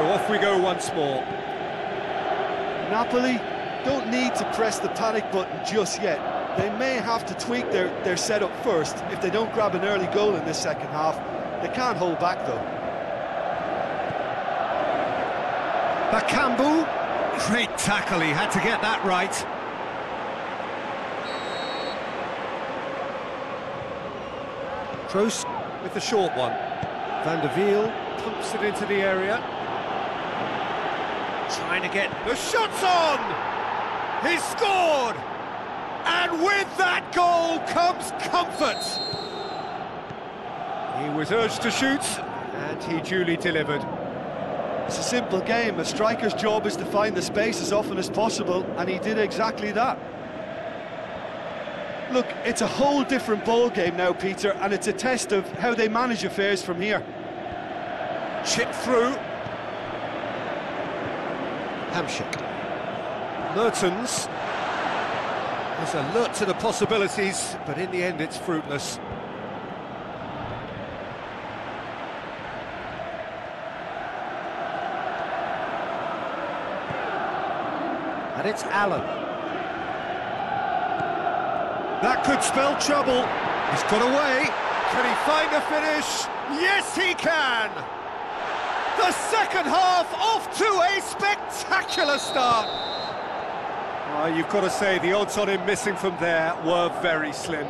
Off we go once more. Napoli don't need to press the panic button just yet. They may have to tweak their setup first if they don't grab an early goal in this second half. They can't hold back though. Bakambu, great tackle, he had to get that right. Kroos with the short one. Van der Wiel pumps it into the area. Trying to get the shots on! He's scored! And with that goal comes comfort. He was urged to shoot, and he duly delivered. It's a simple game. A striker's job is to find the space as often as possible, and he did exactly that. Look, it's a whole different ball game now, Peter, and it's a test of how they manage affairs from here. Chip through. Hamshik. Mertens is alert to the possibilities, but in the end it's fruitless. And it's Allen. That could spell trouble. He's got away. Can he find a finish? Yes, he can! The second half off to a spectacular start. You've got to say, the odds on him missing from there were very slim.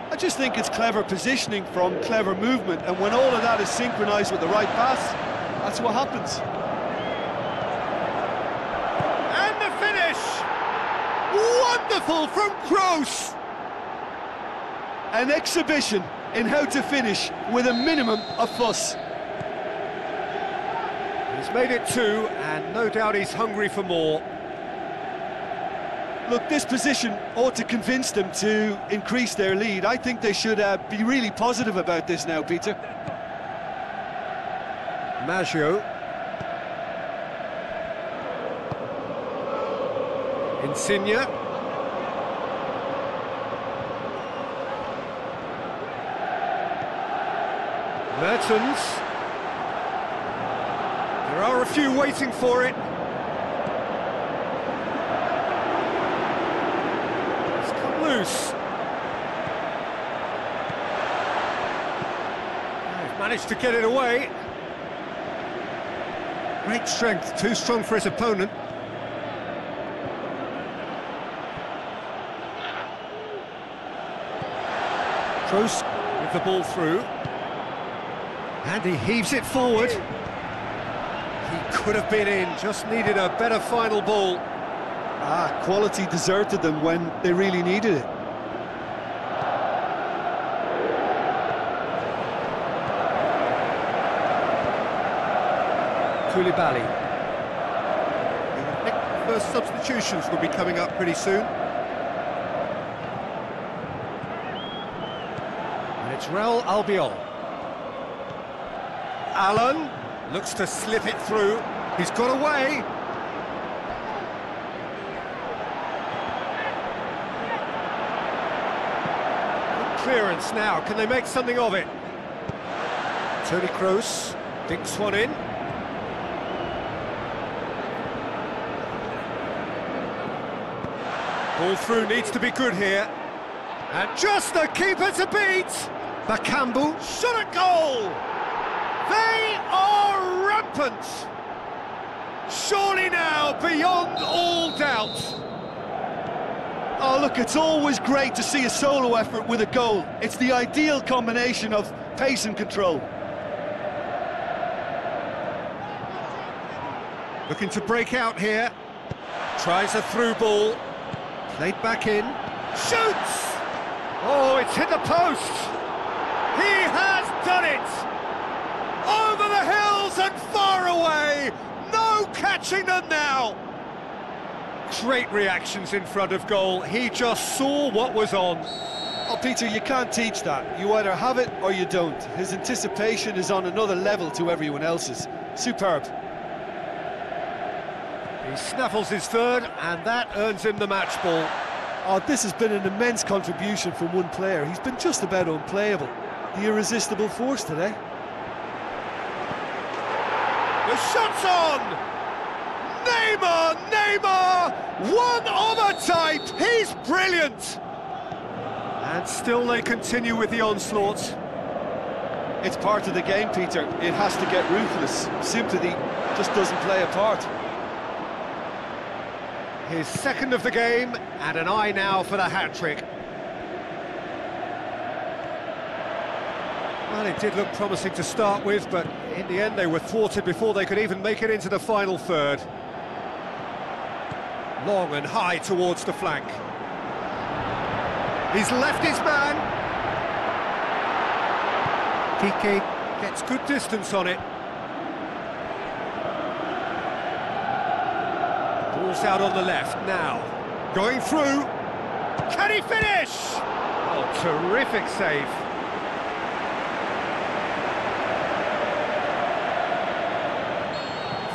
I just think it's clever positioning from clever movement, and when all of that is synchronised with the right pass, that's what happens. And the finish! Wonderful from Kroos! An exhibition in how to finish with a minimum of fuss. He's made it 2, and no doubt he's hungry for more. Look, this position ought to convince them to increase their lead. I think they should be really positive about this now, Peter. Maggio. Insigne. Mertens. There are a few waiting for it. It's come loose. They've managed to get it away. Great strength, too strong for his opponent. Kroos with the ball through. And he heaves it forward. He could have been in, just needed a better final ball. Quality deserted them when they really needed it. Koulibaly. I think the first substitutions will be coming up pretty soon. And it's Real Albiol. Allen looks to slip it through. He's got away. Good clearance now. Can they make something of it? Toni Kroos dinks one in. Ball through needs to be good here. And just the keeper to beat. Bakambu shot at goal. They are rampant. Surely now beyond all doubt. Oh, look, it's always great to see a solo effort with a goal. It's the ideal combination of pace and control. Looking to break out here. Tries a through ball. Played back in. Shoots! Oh, it's hit the post. He has done it. Over the hills and far away. No catching them now. Great reactions in front of goal. He just saw what was on. Oh, Peter, you can't teach that. You either have it or you don't. His anticipation is on another level to everyone else's. Superb. He snaffles his third, and that earns him the match ball. Oh, this has been an immense contribution from one player. He's been just about unplayable. The irresistible force today. The shot's on! Neymar! One of a type! He's brilliant! And still they continue with the onslaught. It's part of the game, Peter. It has to get ruthless. Sympathy just doesn't play a part. His second of the game, and an eye now for the hat-trick. Well, it did look promising to start with, but in the end they were thwarted before they could even make it into the final third. Long and high towards the flank. He's left his man. Kike gets good distance on it. Ball's out on the left now. Going through. Can he finish? Oh, terrific save.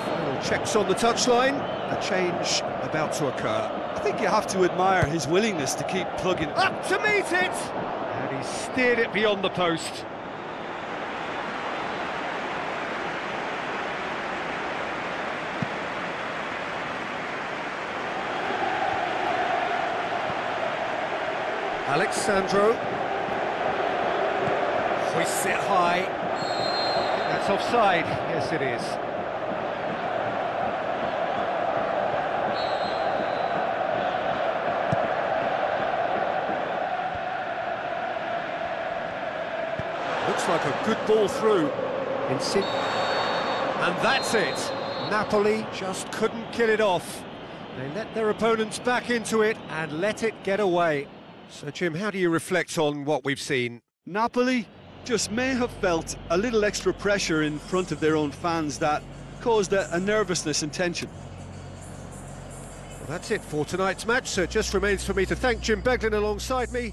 Final checks on the touchline. A change about to occur. I think you have to admire his willingness to keep plugging Up to meet it! And he steered it beyond the post. Alexandro hoists it high. I think that's offside. Yes, it is. Looks like a good ball through. And that's it. Napoli just couldn't kill it off. They let their opponents back into it and let it get away. So, Jim, how do you reflect on what we've seen? Napoli just may have felt a little extra pressure in front of their own fans that caused a nervousness and tension. Well, that's it for tonight's match, so it just remains for me to thank Jim Beglin alongside me.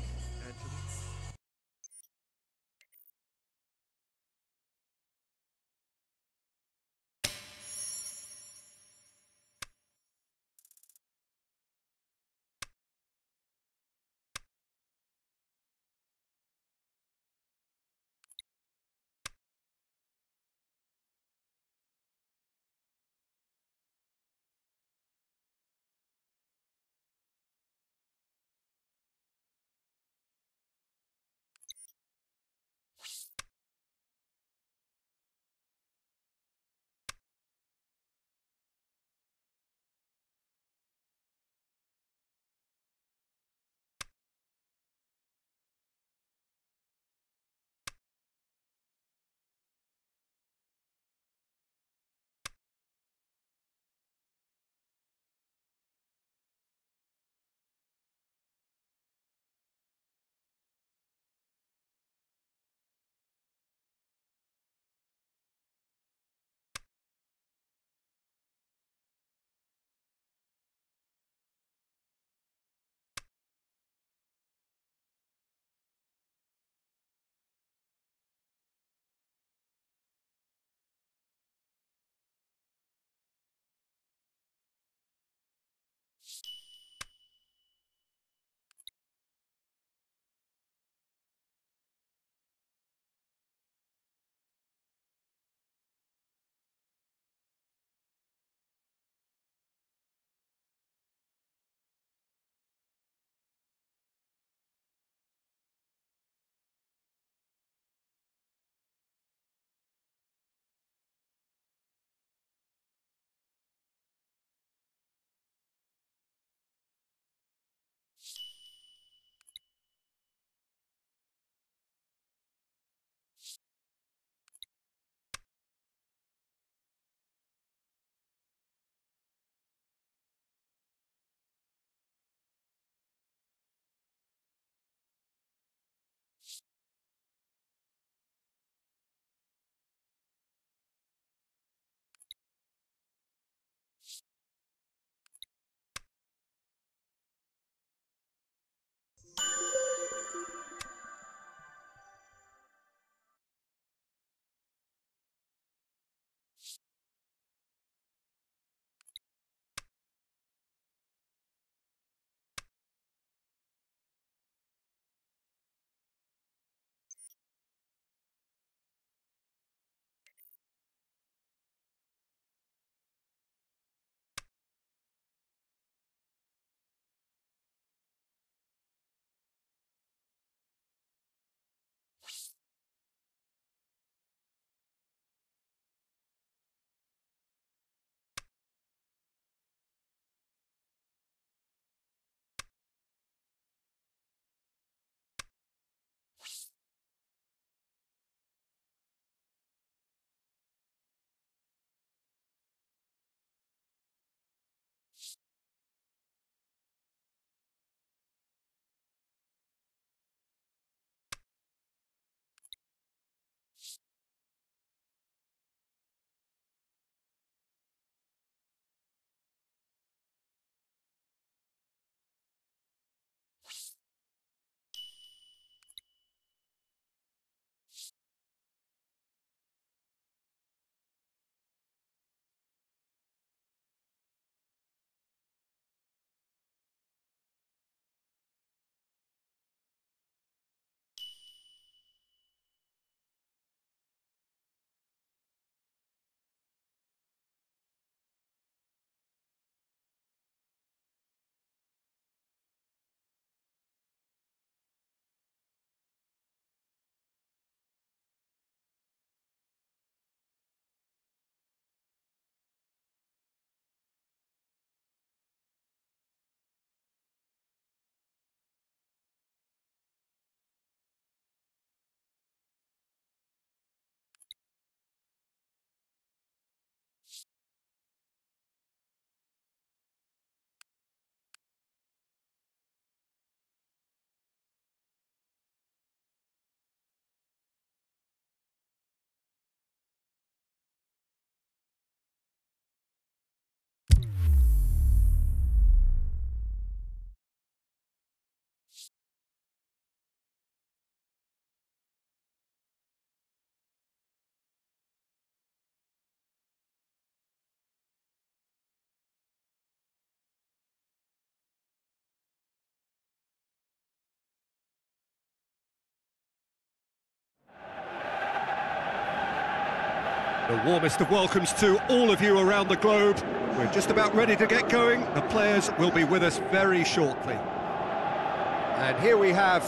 The warmest of welcomes to all of you around the globe. We're just about ready to get going. The players will be with us very shortly. And here we have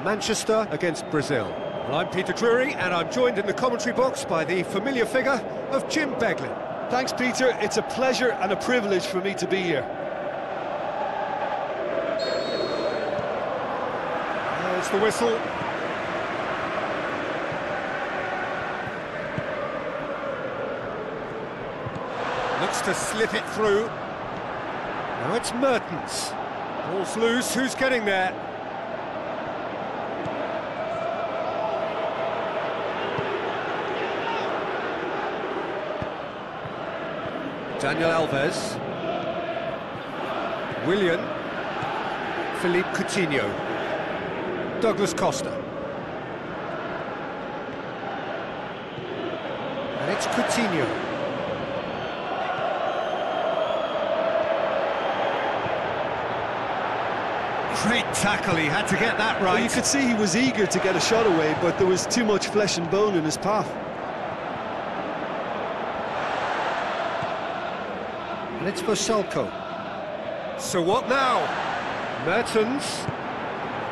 Manchester against Brazil. Well, I'm Peter Drury, and I'm joined in the commentary box by the familiar figure of Jim Beglin. Thanks, Peter. It's a pleasure and a privilege for me to be here. There's the whistle. Looks to slip it through. Now it's Mertens. Ball's loose, who's getting there? Daniel Alves. Willian. Philippe Coutinho. Douglas Costa. And it's Coutinho. Great tackle, he had to get that right. Well, you could see he was eager to get a shot away, but there was too much flesh and bone in his path. And it's for Salko. So what now? Mertens.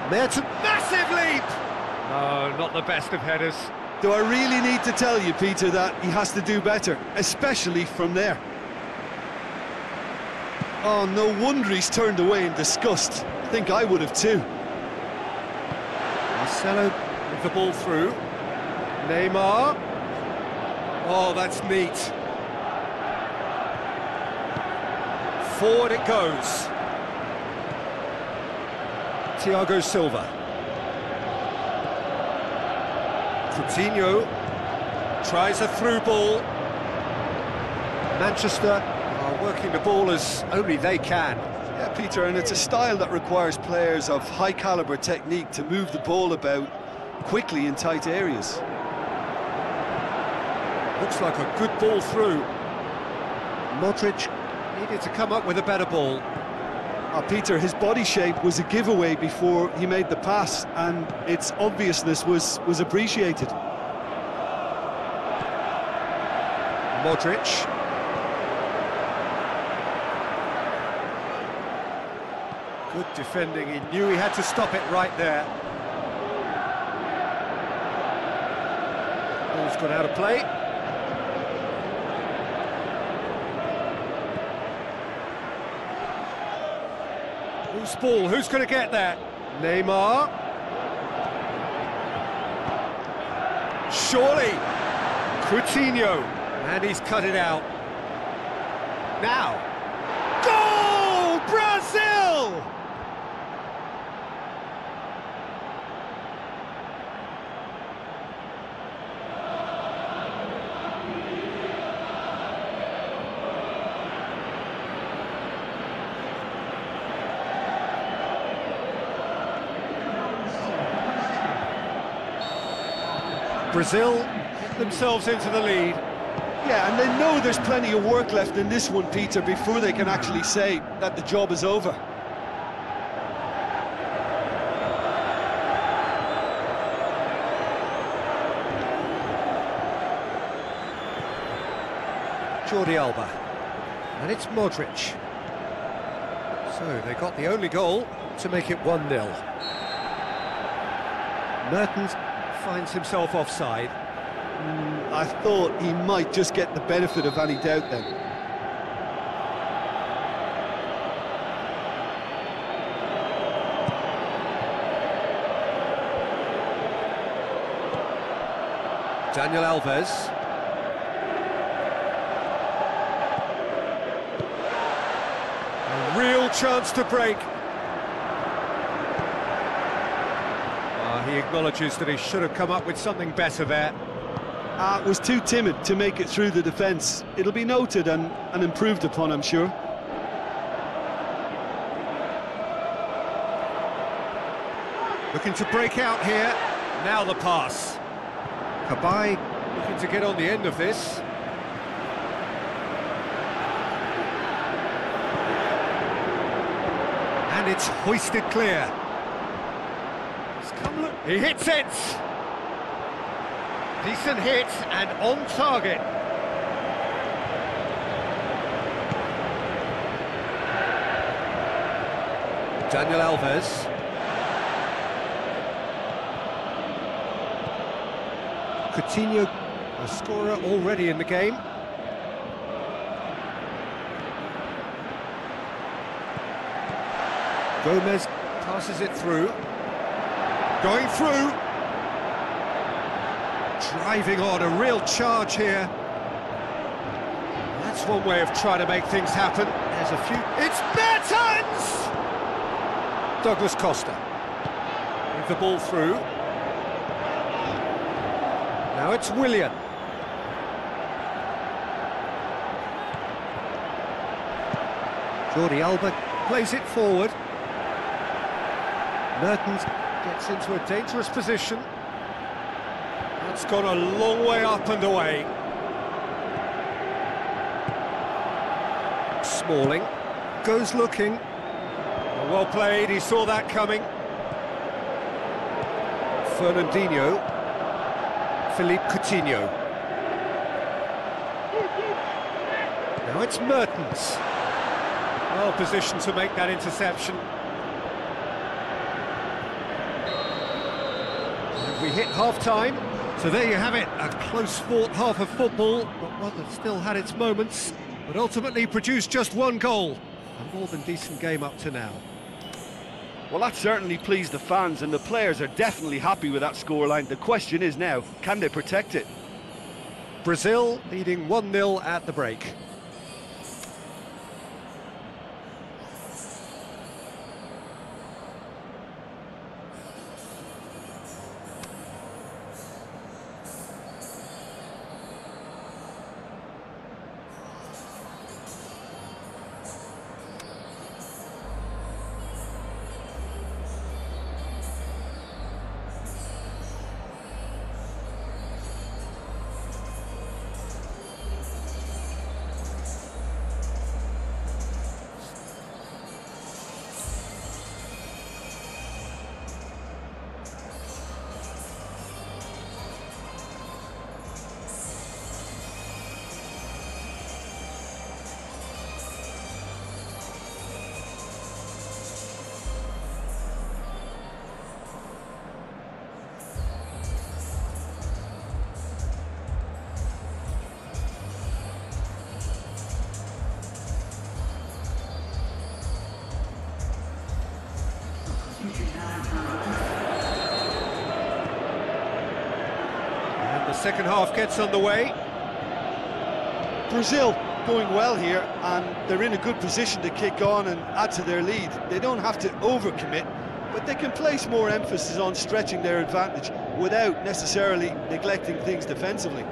Massive leap! Oh, not the best of headers. Do I really need to tell you, Peter, that he has to do better, especially from there? Oh, no wonder he's turned away in disgust. I think I would have too. Marcelo with the ball through. Neymar. Oh, that's neat. Forward it goes. Thiago Silva. Coutinho tries a through ball. Manchester are working the ball as only they can. Yeah, Peter, and it's a style that requires players of high-caliber technique to move the ball about quickly in tight areas. Looks like a good ball through. Modric needed to come up with a better ball. Peter, his body shape was a giveaway before he made the pass, and its obviousness was appreciated. Modric. Good defending, he knew he had to stop it right there. Ball's gone out of play. Loose ball, who's going to get that? Neymar. Surely. Coutinho. And he's cut it out. Now. Goal! Brazil! Brazil get themselves into the lead. Yeah, and they know there's plenty of work left in this one, Peter, before they can actually say that the job is over. Jordi Alba. And it's Modric. So they got the only goal to make it 1-0. Mertens finds himself offside. I thought he might just get the benefit of any doubt then. Daniel Alves. A real chance to break. He acknowledges that he should have come up with something better there. It was too timid to make it through the defence. It'll be noted and improved upon, I'm sure. Looking to break out here. Now the pass. Kabay looking to get on the end of this. And it's hoisted clear. He hits it! Decent hit and on target. Daniel Alves. Coutinho, a scorer already in the game. Gomez passes it through. Going through. Driving on, a real charge here. That's one way of trying to make things happen. There's a few... It's Mertens! Douglas Costa. With the ball through. Now it's Willian. Jordi Alba plays it forward. Mertens gets into a dangerous position. That's gone a long way up and away. Smalling goes looking. Well played, he saw that coming. Fernandinho. Philippe Coutinho. Now it's Mertens. Well positioned to make that interception. And we hit half-time. So there you have it, a close-fought half of football, but one that still had its moments, but ultimately produced just one goal. A more than decent game up to now. Well, that certainly pleased the fans, and the players are definitely happy with that scoreline. The question is now, can they protect it? Brazil leading 1-0 at the break. And the second half gets underway. Brazil going well here, and they're in a good position to kick on and add to their lead. They don't have to overcommit, but they can place more emphasis on stretching their advantage without necessarily neglecting things defensively.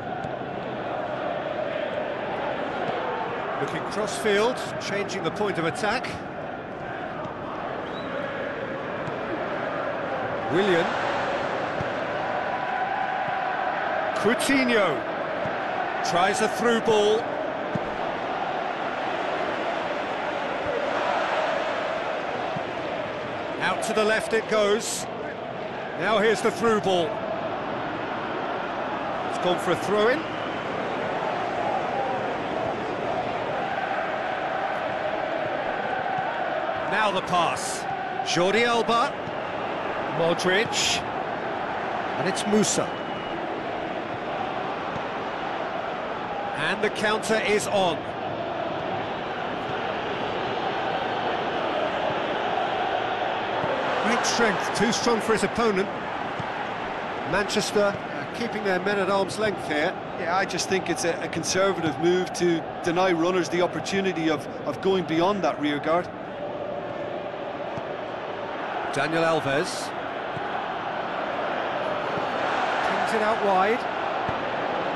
Looking cross-field, changing the point of attack. Willian. Coutinho tries a through ball. Out to the left it goes. Now here's the through ball. It's gone for a throw-in. Now the pass. Jordi Alba. Modric. And it's Musa. And the counter is on. Great strength, too strong for his opponent. Manchester keeping their men at arm's length here. Yeah, I just think it's a conservative move to deny runners the opportunity of going beyond that rear guard. Daniel Alves. Pings it out wide.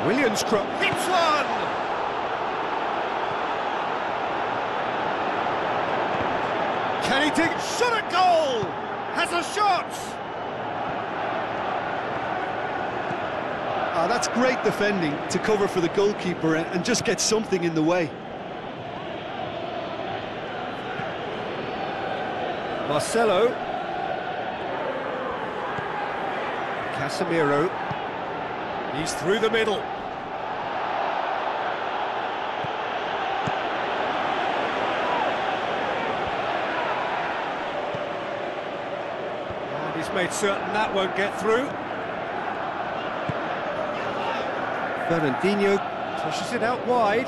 Williams hits one! Can he dig? Shot at goal! Has a shot! That's great defending to cover for the goalkeeper and just get something in the way. Marcelo. Casemiro. He's through the middle. made certain that won't get through. Fernandinho pushes it out wide.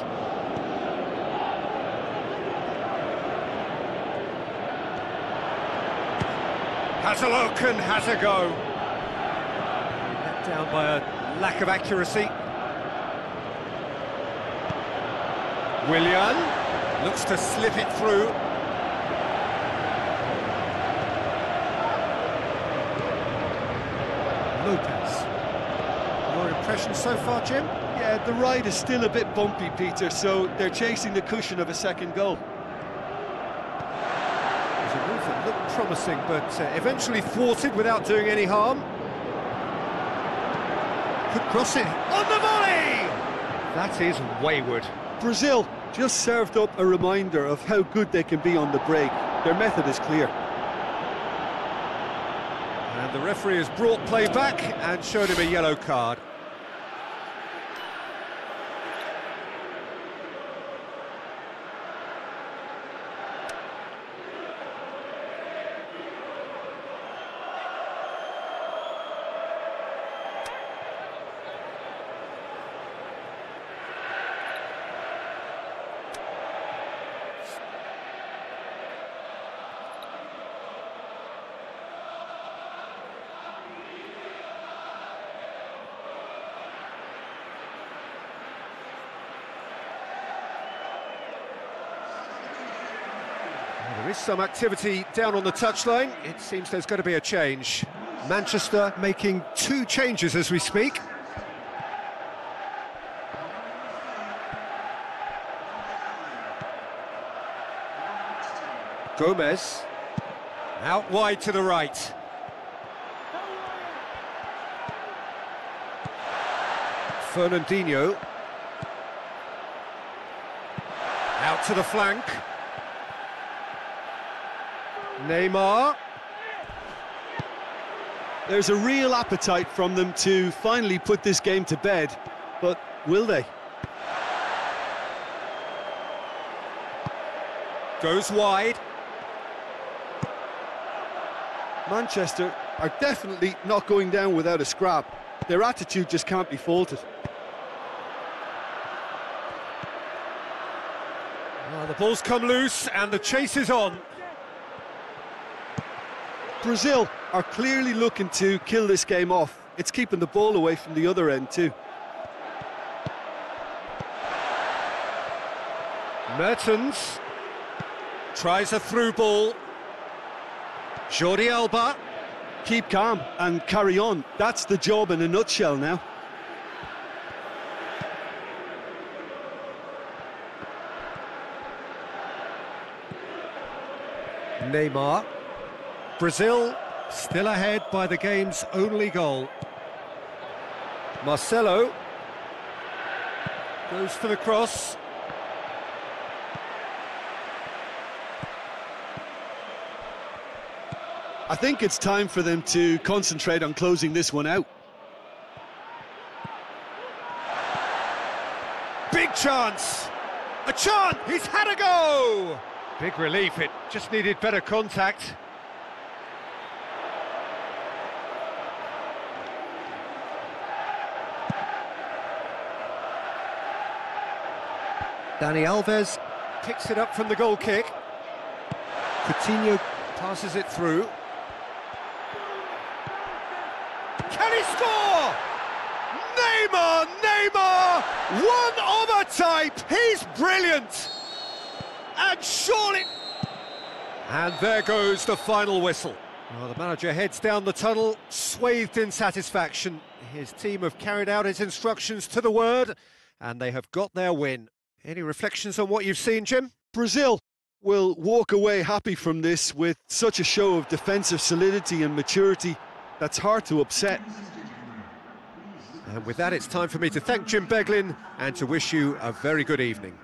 Has a look and has a go. Let down by a lack of accuracy. Willian looks to slip it through. Lopez. Your impression so far, Jim? Yeah, the ride is still a bit bumpy, Peter, so they're chasing the cushion of a second goal. There's a move that looked promising, but eventually thwarted without doing any harm. Could cross it on the volley! That is wayward. Brazil just served up a reminder of how good they can be on the break. Their method is clear. And the referee has brought play back and showed him a yellow card. There is some activity down on the touchline. It seems there's going to be a change. Manchester making 2 changes as we speak. Gomez. Out wide to the right. Fernandinho. Out to the flank. Neymar. There's a real appetite from them to finally put this game to bed, but will they? Goes wide. Manchester are definitely not going down without a scrap. Their attitude just can't be faulted. Well, the ball's come loose and the chase is on. Brazil are clearly looking to kill this game off. It's keeping the ball away from the other end too. Mertens tries a through ball. Jordi Alba. Keep calm and carry on. That's the job in a nutshell now. Neymar. Brazil still ahead by the game's only goal. Marcelo goes for the cross. I think it's time for them to concentrate on closing this one out. Big chance! A chance! He's had a go! Big relief, it just needed better contact. Dani Alves picks it up from the goal kick. Coutinho passes it through. Can he score? Neymar! Neymar! One of a type! He's brilliant! And surely... And there goes the final whistle. Well, the manager heads down the tunnel, swathed in satisfaction. His team have carried out his instructions to the word, and they have got their win. Any reflections on what you've seen, Jim? Brazil will walk away happy from this with such a show of defensive solidity and maturity that's hard to upset. And with that, it's time for me to thank Jim Beglin and to wish you a very good evening.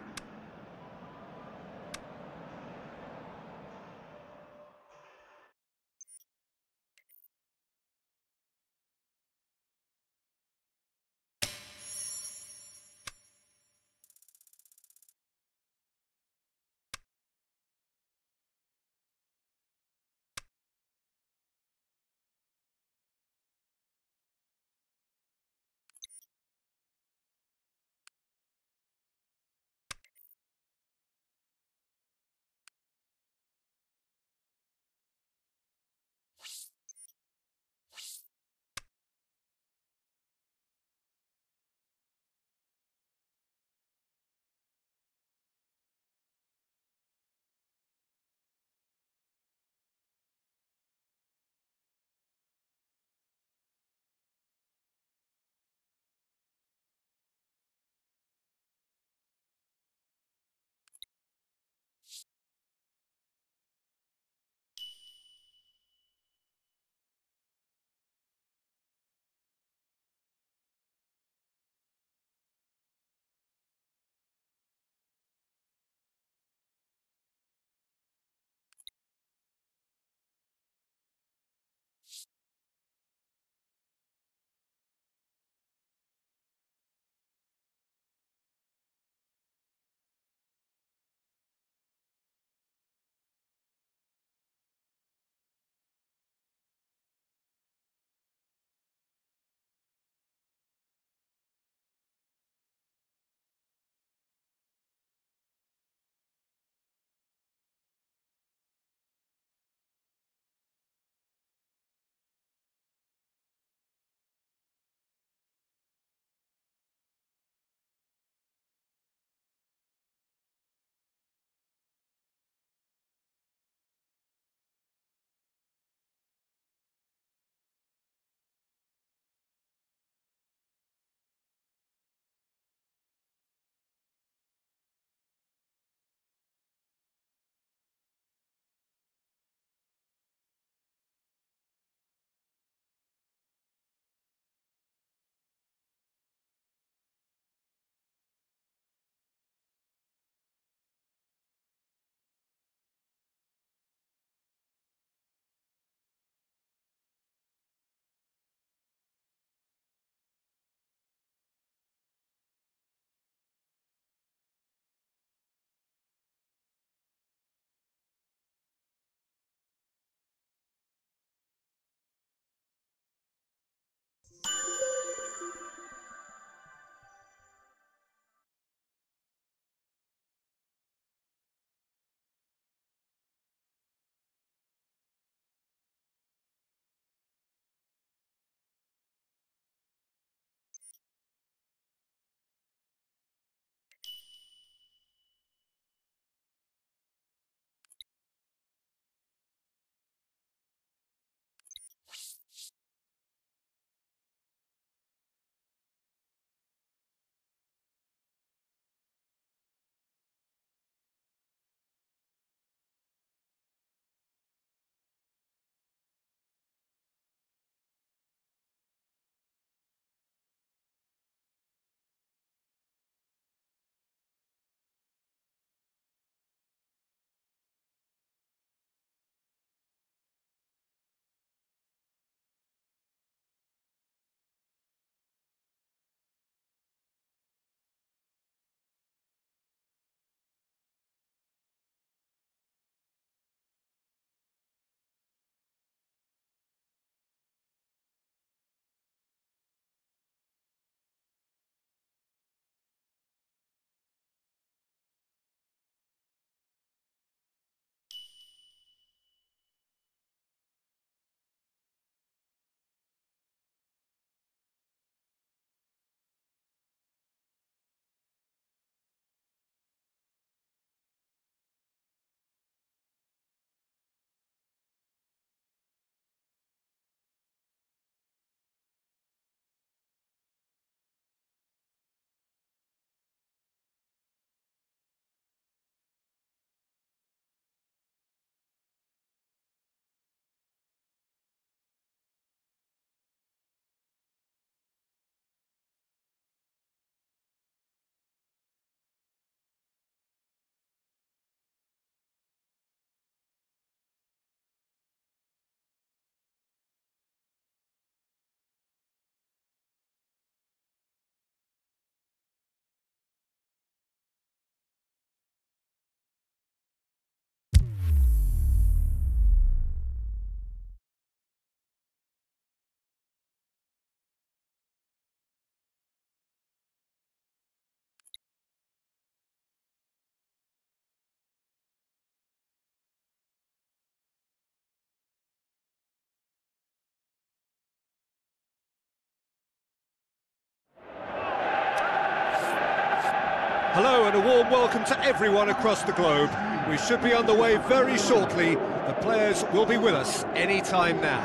Hello and a warm welcome to everyone across the globe. We should be underway very shortly. The players will be with us any time now.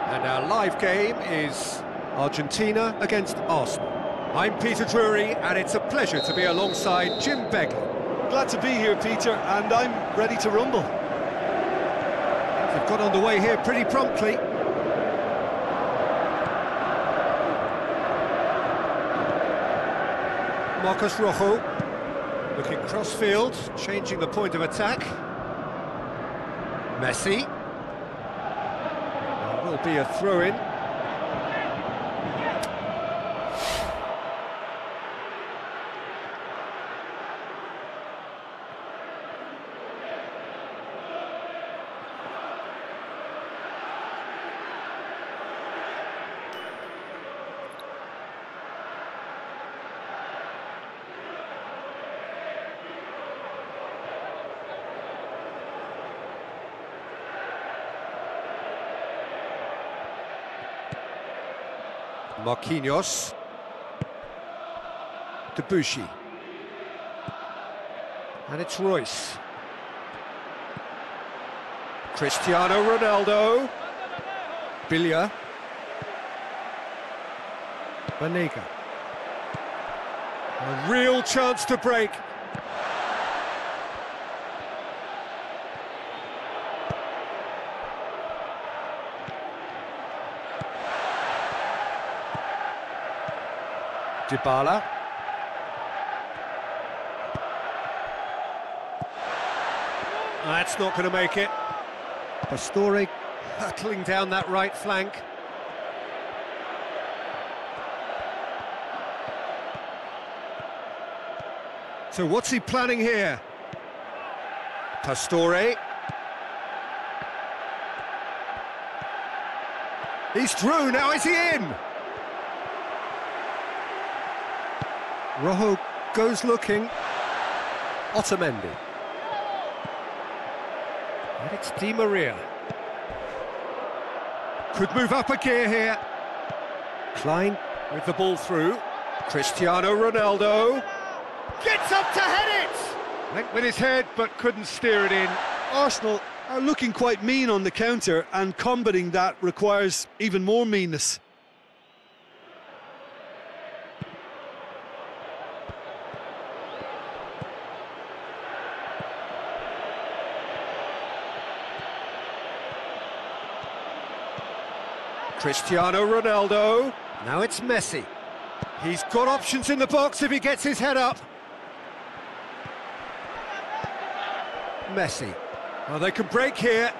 And our live game is Argentina against Arsenal. I'm Peter Drury, and it's a pleasure to be alongside Jim Beglin. Glad to be here, Peter, and I'm ready to rumble. They've got underway here pretty promptly. Marcos Rojo, looking cross-field, changing the point of attack. Messi. There will be a throw-in. Marquinhos, Debuchy, and it's Royce, Cristiano Ronaldo, Bilia, Banega, a real chance to break. Dybala. That's not going to make it. Pastore hurtling down that right flank. So what's he planning here? Pastore. He's through, now is he in? Rojo goes looking. Otamendi. And it's Di Maria. Could move up a gear here. Klein with the ball through. Cristiano Ronaldo. Gets up to head it! Went with his head but couldn't steer it in. Arsenal are looking quite mean on the counter, and combating that requires even more meanness. Cristiano Ronaldo. Now it's Messi. He's got options in the box if he gets his head up. Messi. Oh, they can break here.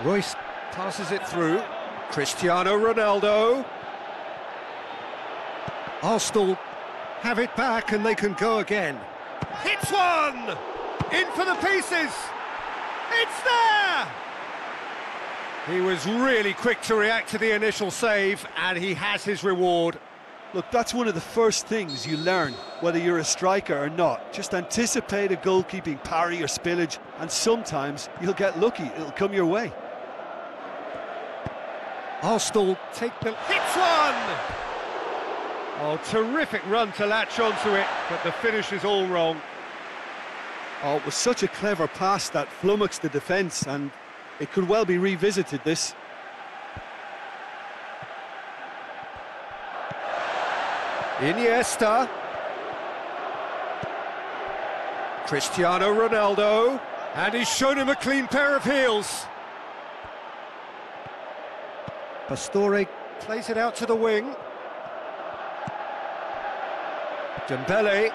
Royce passes it through. Cristiano Ronaldo. Arsenal have it back and they can go again. Hits one! In for the pieces! It's there! He was really quick to react to the initial save, and he has his reward. Look, that's one of the first things you learn, whether you're a striker or not. Just anticipate a goalkeeping parry or spillage, and sometimes you'll get lucky, it'll come your way. Arsenal take the... Hits one! Oh, terrific run to latch onto it, but the finish is all wrong. Oh, it was such a clever pass that flummoxed the defence, and it could well be revisited, this. Iniesta. Cristiano Ronaldo. And he's shown him a clean pair of heels. Pastore plays it out to the wing. Dembele.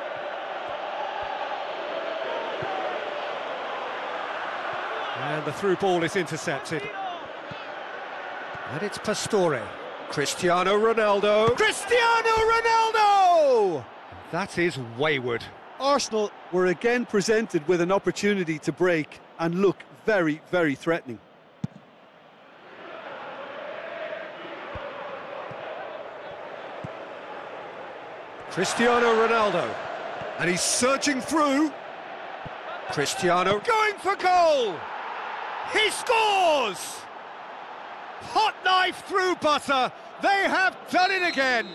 And the through ball is intercepted. And it's Pastore. Cristiano Ronaldo. Cristiano Ronaldo! That is wayward. Arsenal were again presented with an opportunity to break and look very, very threatening. Cristiano Ronaldo. And he's surging through. Cristiano going for goal! He scores! Hot knife through butter, They have done it again!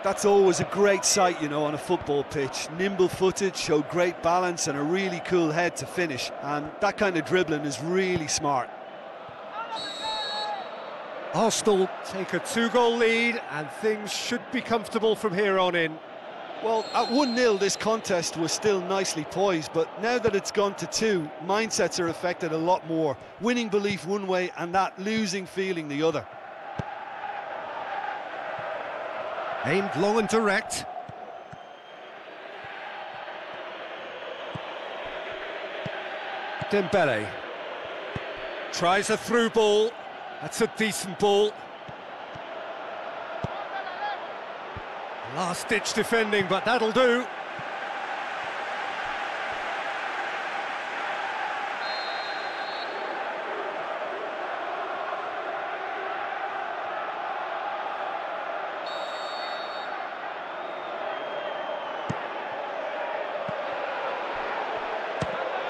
That's always a great sight, you know, on a football pitch. Nimble-footed, showed great balance and a really cool head to finish. And that kind of dribbling is really smart. Arsenal take a 2-goal lead and things should be comfortable from here on in. Well, at 1-0 this contest was still nicely poised, but now that it's gone to 2, mindsets are affected a lot more. Winning belief one way and that losing feeling the other. Aimed long and direct. Dembele tries a through ball. That's a decent ball. Last-ditch defending, but that'll do.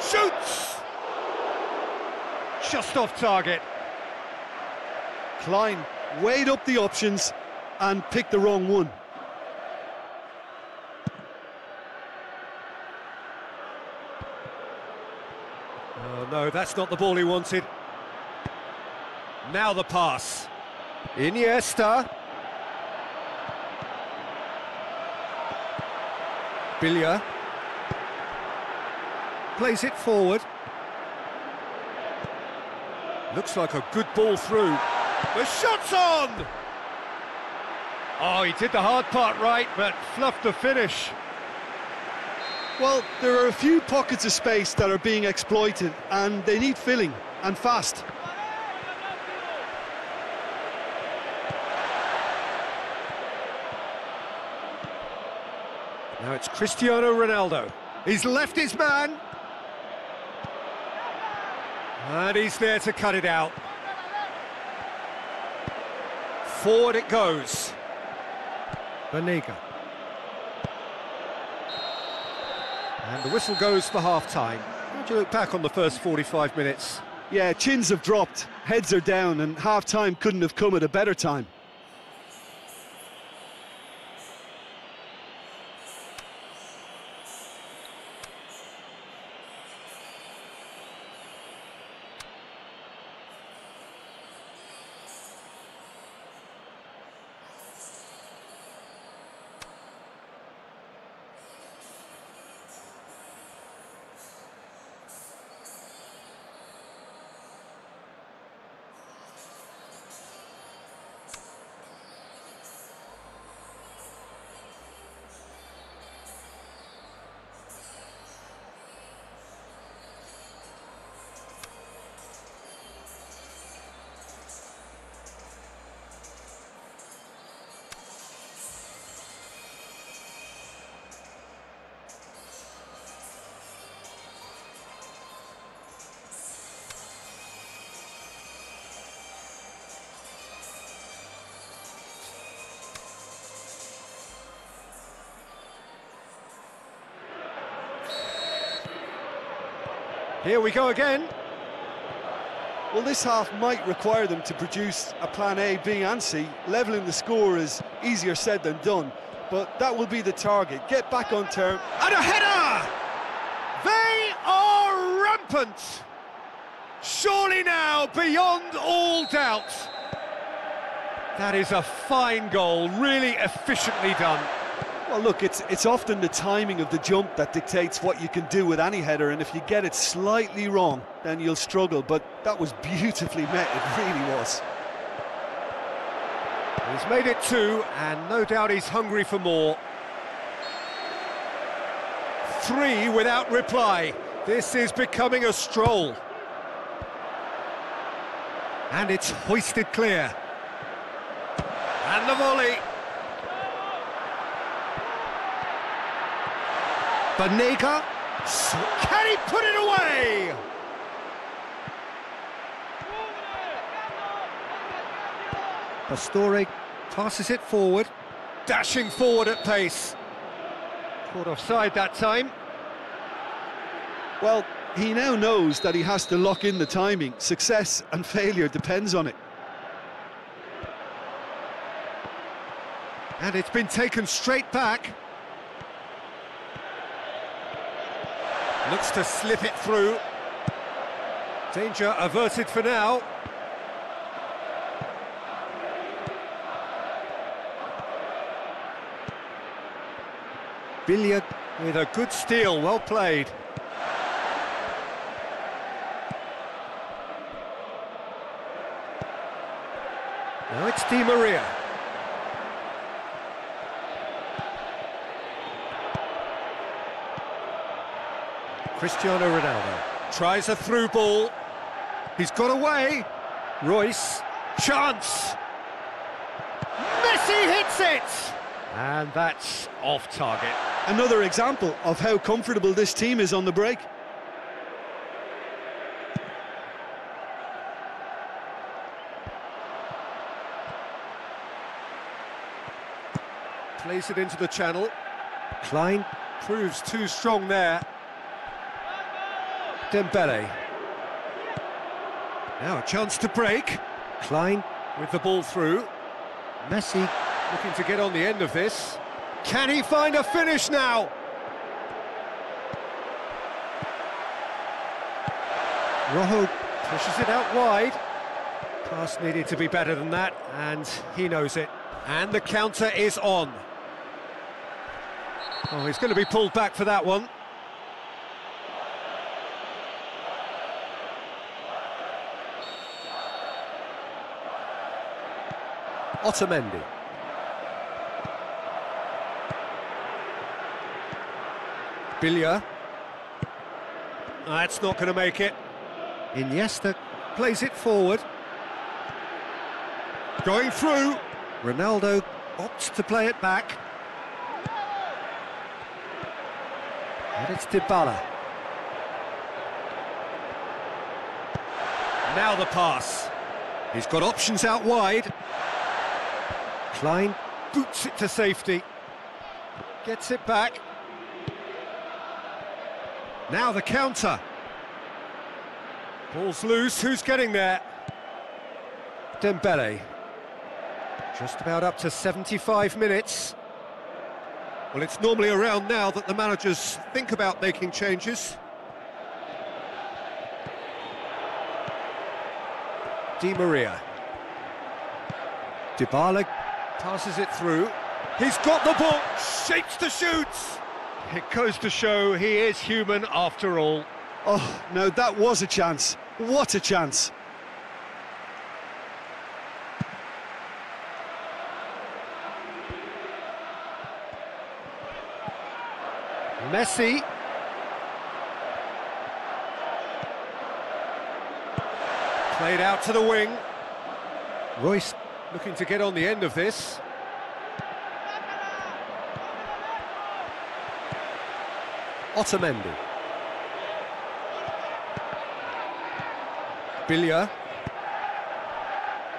Shoots! Just off target. Klein weighed up the options and picked the wrong one. Oh no, that's not the ball he wanted. Now the pass. Iniesta. Billia. Plays it forward. Looks like a good ball through. The shot's on! Oh, he did the hard part right, but fluffed the finish. Well, there are a few pockets of space that are being exploited, and they need filling, and fast. Now it's Cristiano Ronaldo. He's left his man. And he's there to cut it out. Forward it goes. Banega. And the whistle goes for half-time. How do you look back on the first 45 minutes? Yeah, chins have dropped, heads are down, and half-time couldn't have come at a better time. Here we go again. Well, this half might require them to produce a plan A, B and C. Levelling the score is easier said than done, but that will be the target. Get back on term. And a header! They are rampant! Surely now, beyond all doubt. That is a fine goal, really efficiently done. Well, look, it's often the timing of the jump that dictates what you can do with any header, and if you get it slightly wrong, then you'll struggle, but that was beautifully met, it really was. He's made it 2, and no doubt he's hungry for more. 3 without reply. This is becoming a stroll. And it's hoisted clear. And the volley. Banega, can he put it away? Pastore passes it forward, dashing forward at pace. Caught offside that time. Well, he now knows that he has to lock in the timing. Success and failure depends on it. And it's been taken straight back. Looks to slip it through. Danger averted for now. Billiard with a good steal, well played. Now it's Di Maria. Cristiano Ronaldo tries a through ball. He's got away. Royce, chance. Messi hits it! And that's off target. Another example of how comfortable this team is on the break. Plays it into the channel. Klein proves too strong there. Dembele. Now a chance to break. Klein with the ball through. Messi looking to get on the end of this. Can he find a finish now? Rojo pushes it out wide. Pass needed to be better than that, and he knows it. And the counter is on. Oh, he's going to be pulled back for that one. Otamendi. Billiard. That's not going to make it. Iniesta plays it forward. Going through. Ronaldo opts to play it back. And it's Dybala. Now the pass. He's got options out wide. Klein boots it to safety. Gets it back. Now the counter. Ball's loose, who's getting there? Dembele. Just about up to 75 minutes. Well, it's normally around now that the managers think about making changes. Di Maria. Dybala passes it through. He's got the ball, shapes to shoot. It goes to show he is human after all. Oh, no, that was a chance. What a chance. Messi. Played out to the wing. Royce looking to get on the end of this. Otamendi. Billiard.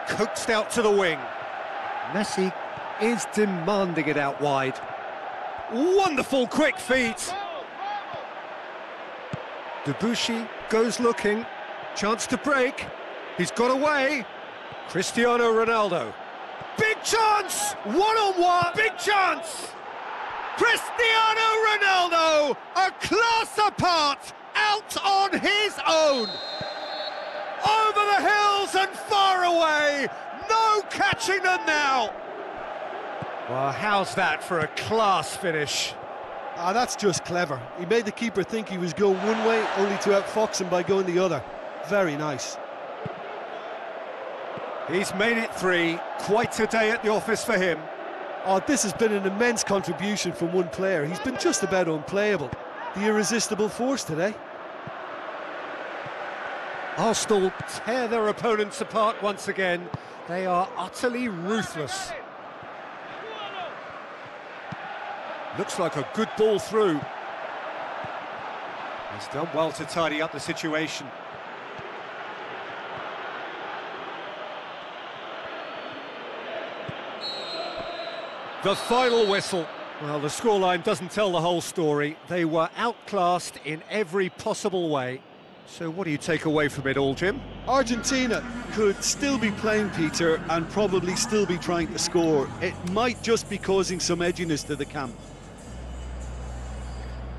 Coaxed out to the wing. Messi is demanding it out wide. Wonderful quick feet. Debuchy goes looking. Chance to break. He's got away. Cristiano Ronaldo. Big chance! One-on-one! Big chance! Cristiano Ronaldo, a class apart, out on his own. Over the hills and far away. No catching them now. Well, how's that for a class finish? Ah, that's just clever. He made the keeper think he was going one way, only to outfox him by going the other. Very nice. He's made it three. Quite a day at the office for him. Oh, this has been an immense contribution from one player. He's been just about unplayable. The irresistible force today. Arsenal tear their opponents apart once again. They are utterly ruthless. Looks like a good ball through. He's done well to tidy up the situation. The final whistle. Well, the scoreline doesn't tell the whole story. They were outclassed in every possible way. So what do you take away from it all, Jim? Argentina could still be playing, Peter, and probably still be trying to score. It might just be causing some edginess to the camp.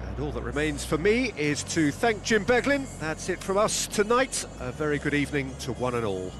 And all that remains for me is to thank Jim Beglin. That's it from us tonight. A very good evening to one and all.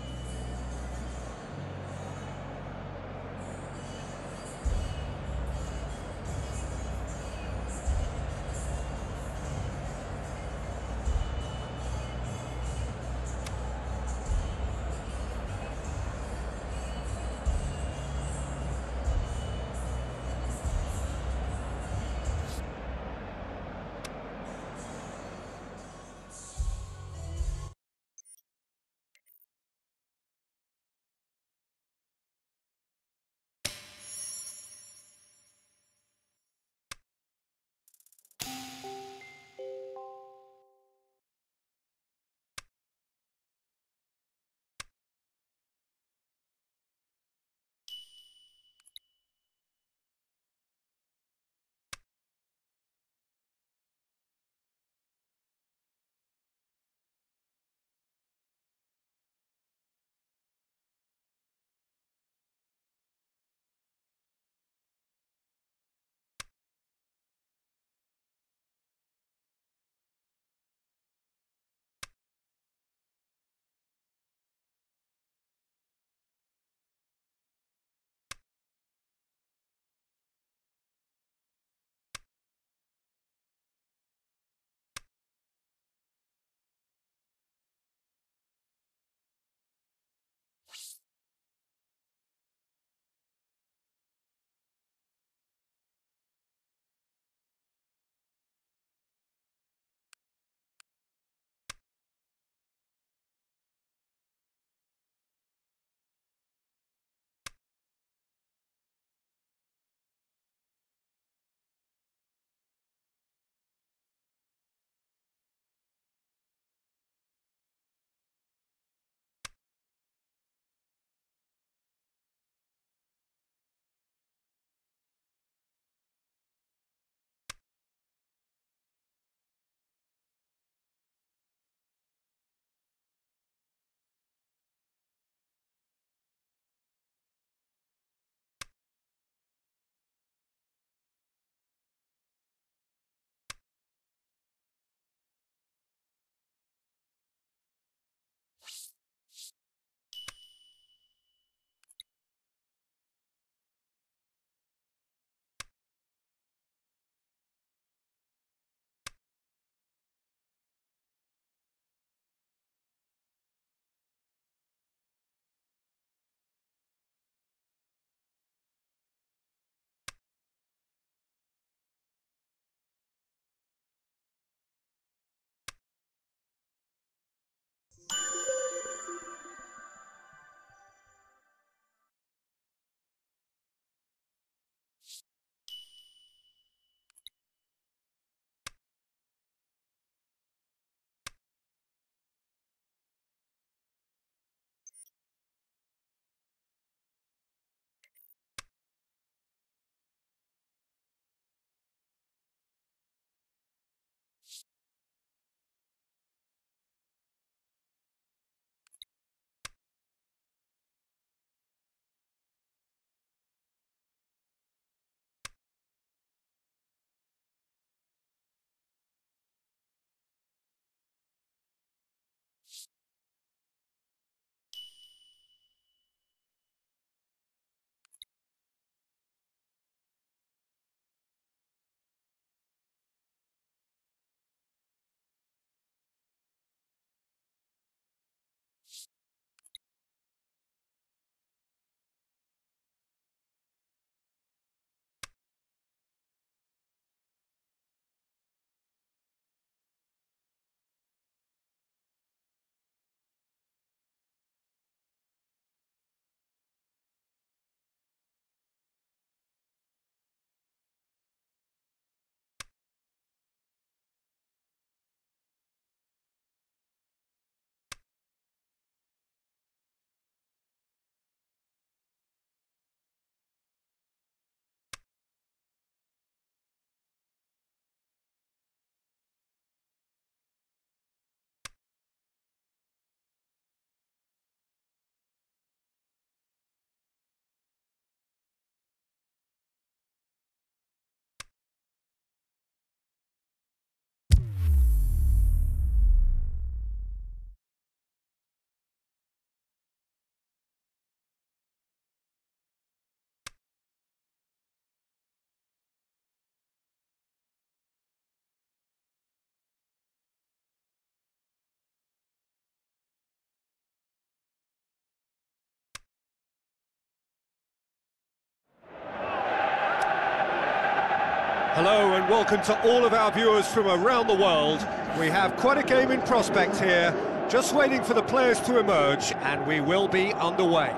Hello and welcome to all of our viewers from around the world. We have quite a game in prospect here, just waiting for the players to emerge, and we will be underway.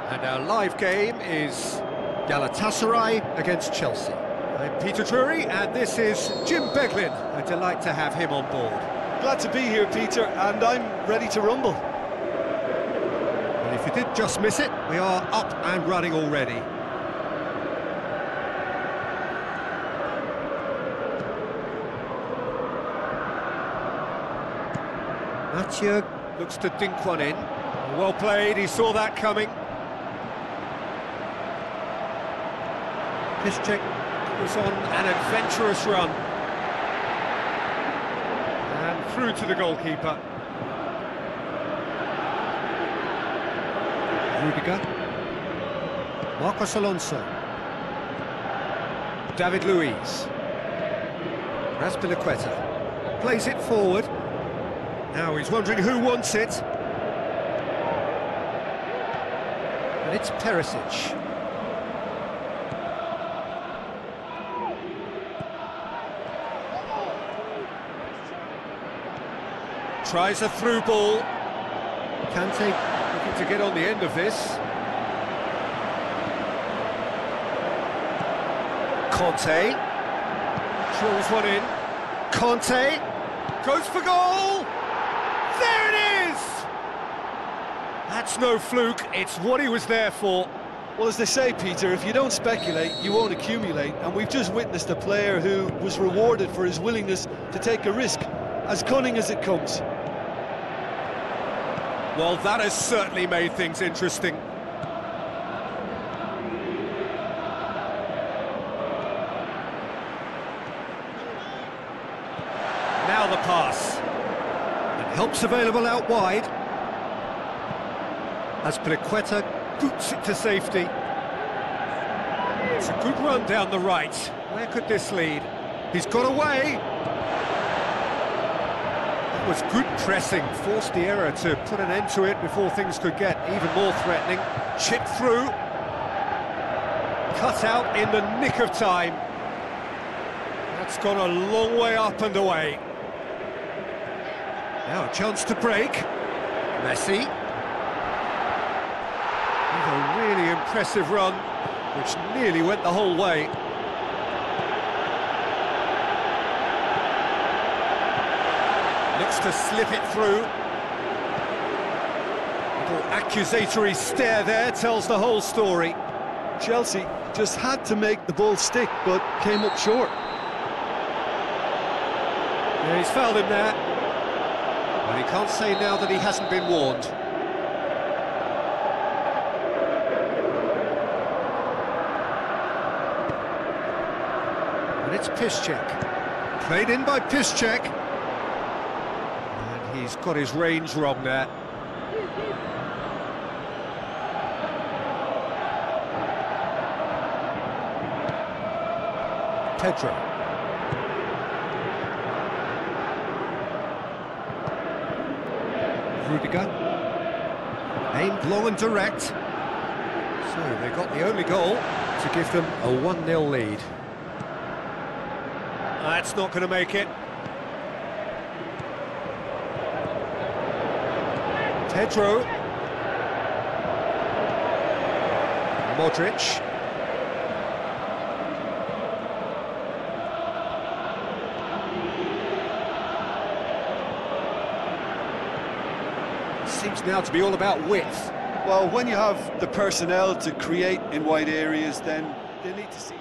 And our live game is Galatasaray against Chelsea. I'm Peter Drury, and this is Jim Beglin. A delight to have him on board. Glad to be here, Peter, and I'm ready to rumble. And if you did just miss it, we are up and running already. Mathieu looks to dink one in. Well played, he saw that coming. Piszczek was on an adventurous run. And through to the goalkeeper. Rudiger. Marcos Alonso. David Luiz. Azpilicueta plays it forward. Now he's wondering who wants it. And it's Perisic. Tries a through ball. Kante looking to get on the end of this. Conte. Drills one in. Conte. Goes for goal! There it is! That's no fluke, it's what he was there for. Well, as they say, Peter, if you don't speculate, you won't accumulate, and we've just witnessed a player who was rewarded for his willingness to take a risk, as cunning as it comes. Well, that has certainly made things interesting. Now the pass. Help's available out wide. Azpilicueta boots it to safety. It's a good run down the right. Where could this lead? He's got away. That was good pressing. Forced the error to put an end to it before things could get even more threatening. Chip through. Cut out in the nick of time. That's gone a long way up and away. Now a chance to break. Messi. With a really impressive run, which nearly went the whole way. Looks to slip it through. Little accusatory stare there tells the whole story. Chelsea just had to make the ball stick, but came up short. Yeah, he's fouled him there. Well, he can't say now that he hasn't been warned. And it's Piszczek. Played in by Piszczek. And he's got his range wrong there. Pedro. Rudiger, aimed long and direct, so they got the only goal to give them a 1-0 lead. That's not going to make it. Pedro. Modric. Seems now to be all about width. Well, when you have the personnel to create in wide areas, then they need to see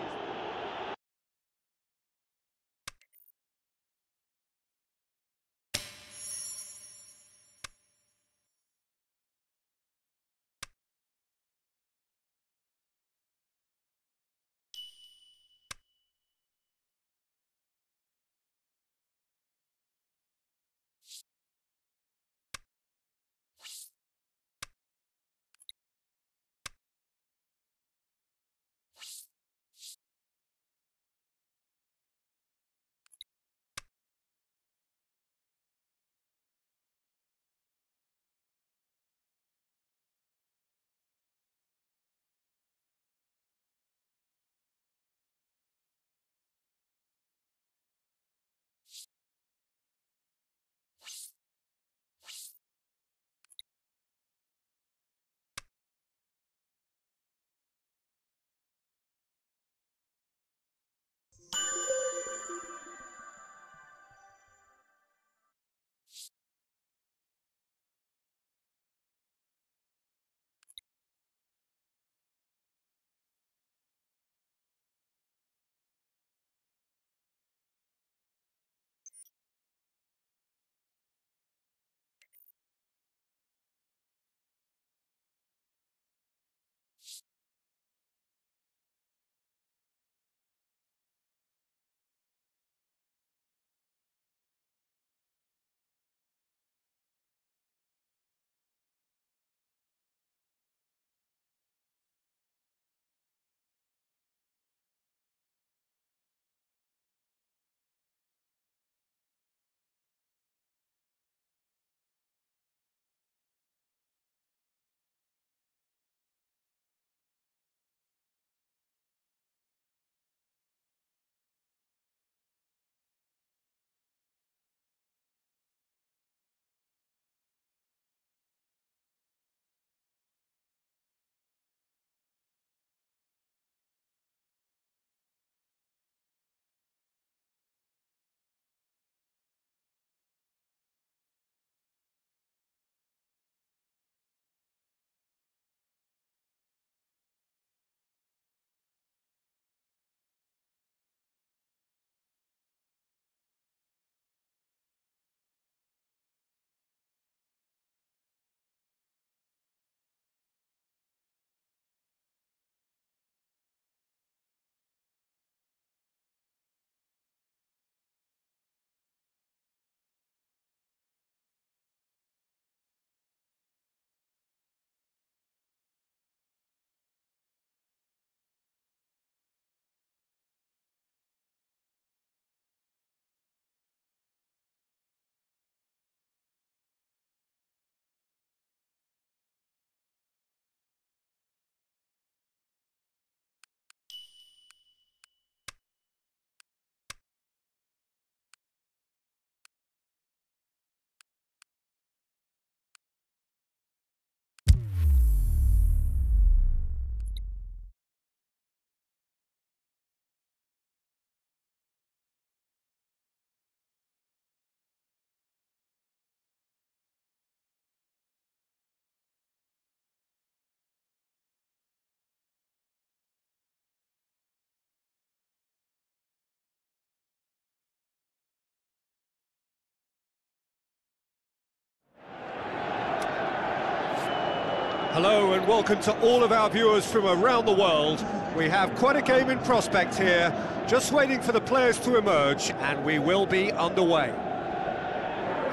Hello and welcome to all of our viewers from around the world. We have quite a game in prospect here, just waiting for the players to emerge, and we will be underway.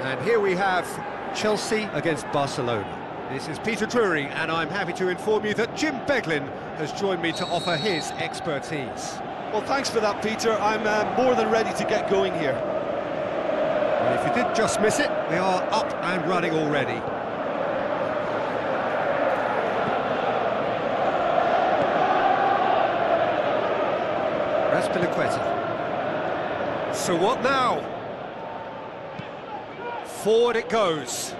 And here we have Chelsea against Barcelona. This is Peter Drury, and I'm happy to inform you that Jim Beglin has joined me to offer his expertise. Well, thanks for that, Peter. I'm more than ready to get going here. Well, if you did just miss it, we are up and running already. So what now? Forward it goes.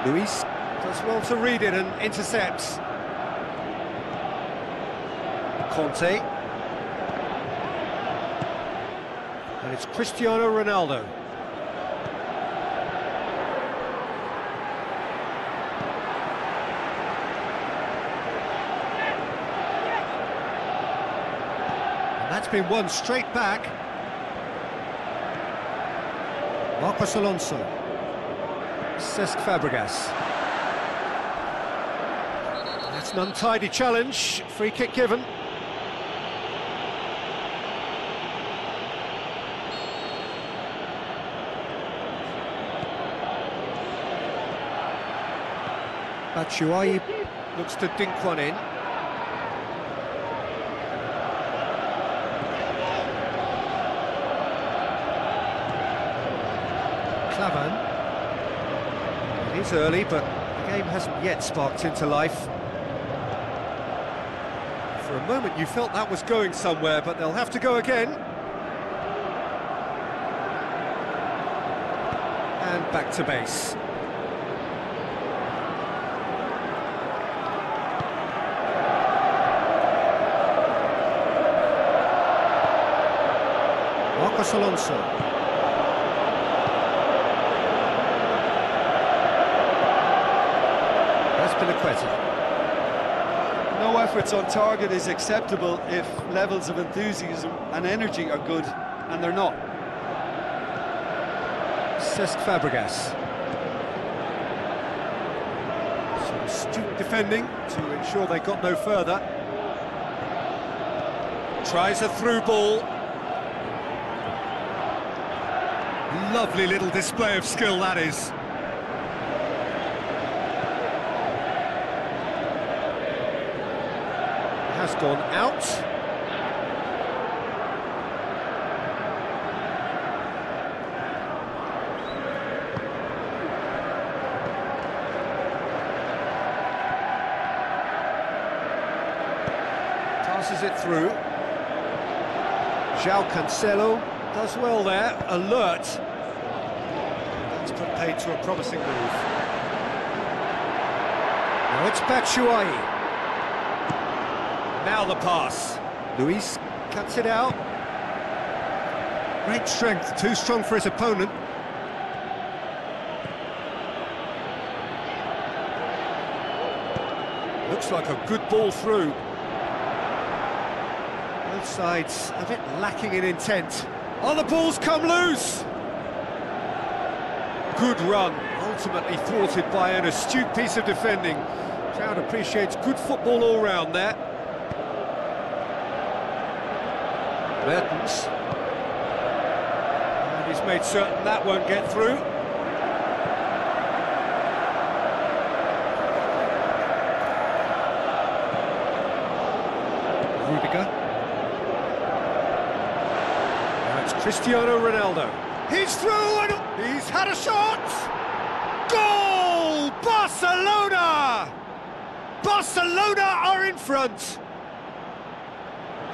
Luis does well to read it and intercepts. Conte. And it's Cristiano Ronaldo. That's been won straight back. Marcos Alonso. Cesc Fabregas. That's an untidy challenge. Free kick given. Batshuayi looks to dink one in. It is early, but the game hasn't yet sparked into life. For a moment you felt that was going somewhere, but they'll have to go again. And back to base. Marcos Alonso. No efforts on target is acceptable if levels of enthusiasm and energy are good, and they're not. Cesc Fabregas. Some astute defending to ensure they got no further. Tries a through ball. Lovely little display of skill, that is. Has gone out. Passes it through. João Cancelo does well there, alert. That's put paid to a promising move. Now it's Batshuayi. Now the pass. Luis cuts it out. Great strength, too strong for his opponent. Looks like a good ball through. Both sides a bit lacking in intent. Oh, the ball's come loose! Good run, ultimately thwarted by an astute piece of defending. Crowd appreciates good football all round there. Mertens. And he's made certain that won't get through. Rudiger. Now it's Cristiano Ronaldo. He's through and he's had a shot! Goal! Barcelona! Barcelona are in front!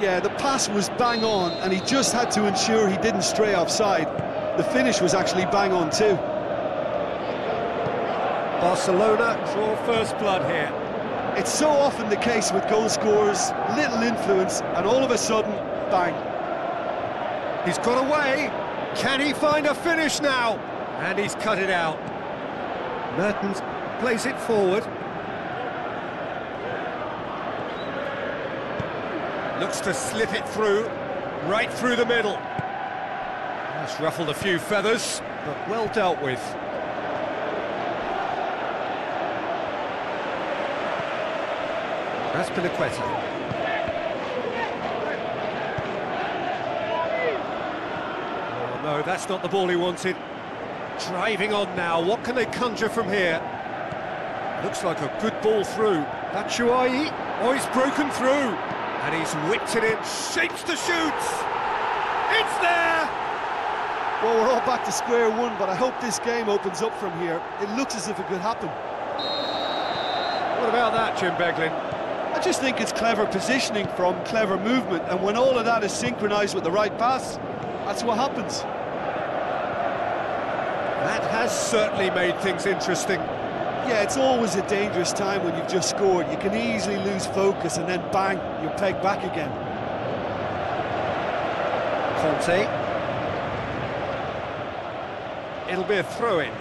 Yeah, the pass was bang on, and he just had to ensure he didn't stray offside. The finish was actually bang on too. Barcelona draw first blood here. It's so often the case with goal scorers, little influence, and all of a sudden, bang. He's got away. Can he find a finish now? And he's cut it out. Mertens plays it forward. Looks to slip it through, right through the middle. That's ruffled a few feathers, but well dealt with. Azpilicueta. Oh no, that's not the ball he wanted. Driving on now, what can they conjure from here? Looks like a good ball through. Batshuayi, oh, he's broken through. And he's whipped it in, shapes to shoot! It's there! Well, we're all back to square one, but I hope this game opens up from here. It looks as if it could happen. What about that, Jim Beglin? I just think it's clever positioning from clever movement, and when all of that is synchronised with the right pass, that's what happens. That has certainly made things interesting. Yeah, it's always a dangerous time when you've just scored. You can easily lose focus and then bang, you're pegged back again. Conte. It'll be a throw-in.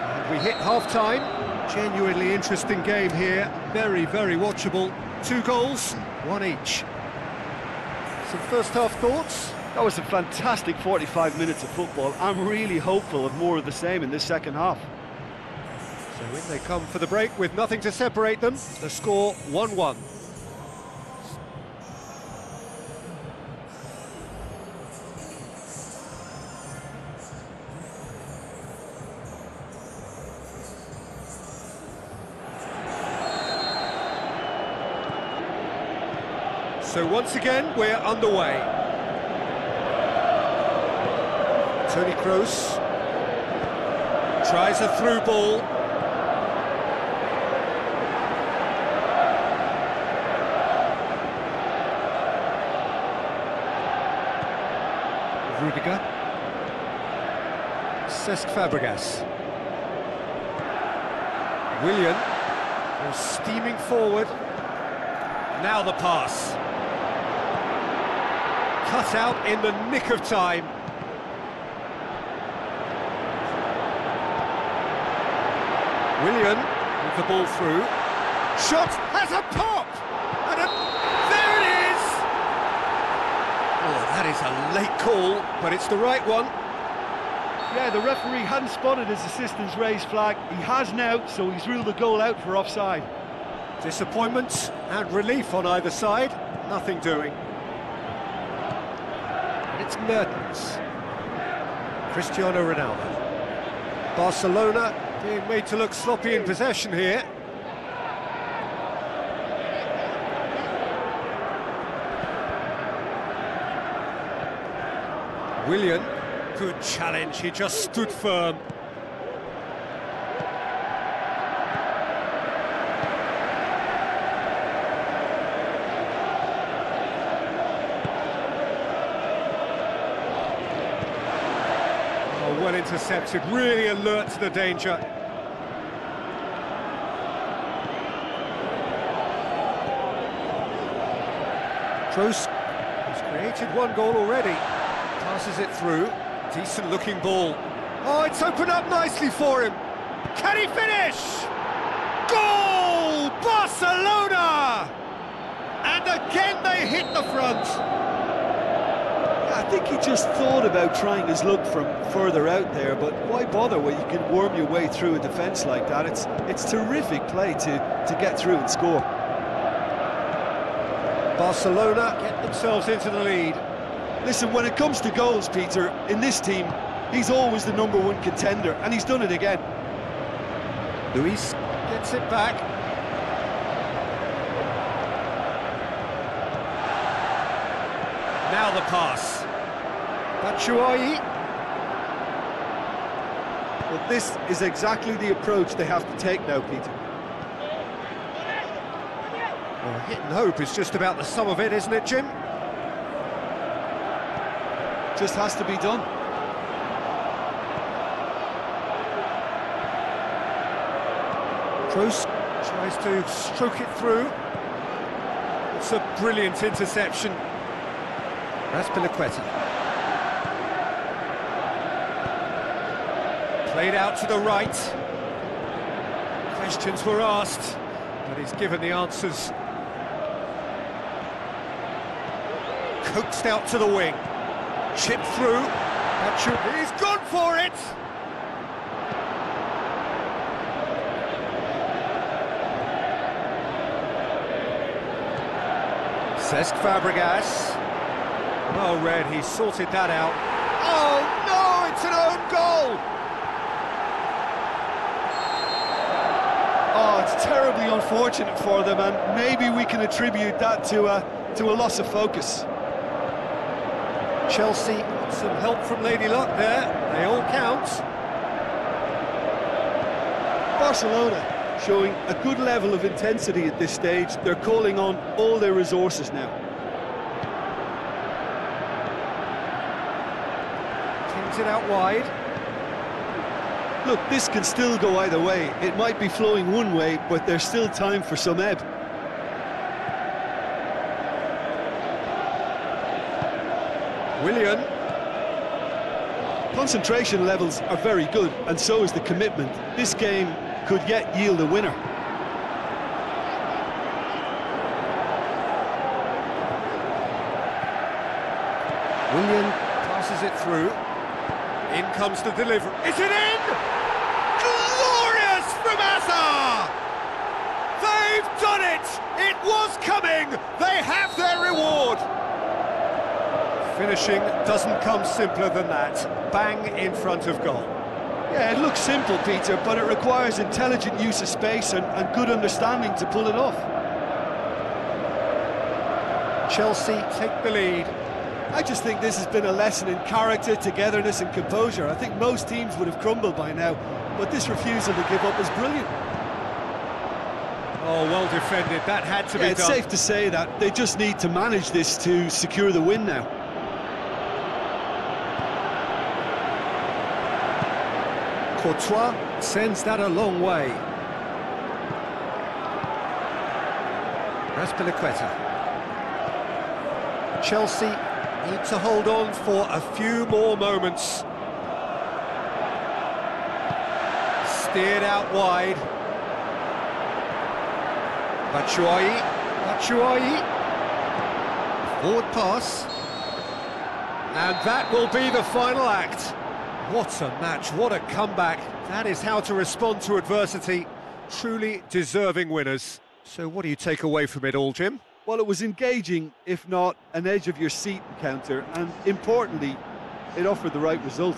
And we hit half-time. Genuinely interesting game here. Very, very watchable. 2 goals, 1 each. Some first-half thoughts? That was a fantastic 45 minutes of football. I'm really hopeful of more of the same in this second half. So in they come for the break with nothing to separate them. The score 1-1. So once again, we're underway. Toni Kroos tries a through ball. Rudiger. Cesc Fabregas. Willian goes steaming forward. Now the pass. Cut out in the nick of time. Willian with the ball through. Shot has a pop! And there it is! Oh, that is a late call, but it's the right one. Yeah, the referee hadn't spotted his assistant's raised flag. He has now, so he's ruled the goal out for offside. Disappointment and relief on either side. Nothing doing. And it's Mertens. Cristiano Ronaldo. Barcelona being made to look sloppy in possession here. Willian, good challenge, he just stood firm. Oh, well intercepted, really alert to the danger. Kroos has created 1 goal already. Passes it through. Decent looking ball. Oh, it's opened up nicely for him. Can he finish? Goal! Barcelona! And again they hit the front. I think he just thought about trying his luck from further out there, but why bother when you can worm your way through a defence like that? It's terrific play to get through and score. Barcelona get themselves into the lead. Listen, when it comes to goals, Peter, in this team, he's always the #1 contender, and he's done it again. Luis gets it back. Now the pass. Batshuayi. Well, this is exactly the approach they have to take now, Peter. Well, hit and hope is just about the sum of it, isn't it, Jim? Just has to be done. Kroos tries to stroke it through. It's a brilliant interception. Azpilicueta. Played out to the right. Questions were asked, but he's given the answers. Coaxed out to the wing. Chipped through. He's gone for it! Cesc Fabregas. Well read, he sorted that out. Oh no, it's an own goal! Oh, it's terribly unfortunate for them, and maybe we can attribute that to a loss of focus. Chelsea, some help from Lady Luck there, they all count. Barcelona showing a good level of intensity at this stage. They're calling on all their resources now. Kings it out wide. Look, this can still go either way. It might be flowing one way, but there's still time for some ebb. Willian. Concentration levels are very good, and so is the commitment. This game could yet yield a winner. Willian passes it through. In comes the delivery. Is it in? Glorious from Hazard! They've done it! It was coming! They have their reward! Finishing doesn't come simpler than that. Bang in front of goal. Yeah, it looks simple, Peter, but it requires intelligent use of space and good understanding to pull it off. Chelsea take the lead. I just think this has been a lesson in character, togetherness and composure. I think most teams would have crumbled by now, but this refusal to give up is brilliant. Oh, well defended. That had to be done. It's safe to say that they just need to manage this to secure the win now. Courtois sends that a long way. Raspilicueta. Chelsea need to hold on for a few more moments. Steered out wide. Batshuayi. Forward pass. And that will be the final act. What a match, what a comeback. That is how to respond to adversity. Truly deserving winners. So what do you take away from it all, Jim? Well, it was engaging, if not an edge-of-your-seat encounter, and importantly, it offered the right result.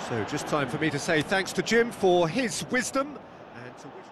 So just time for me to say thanks to Jim for his wisdom and to wish...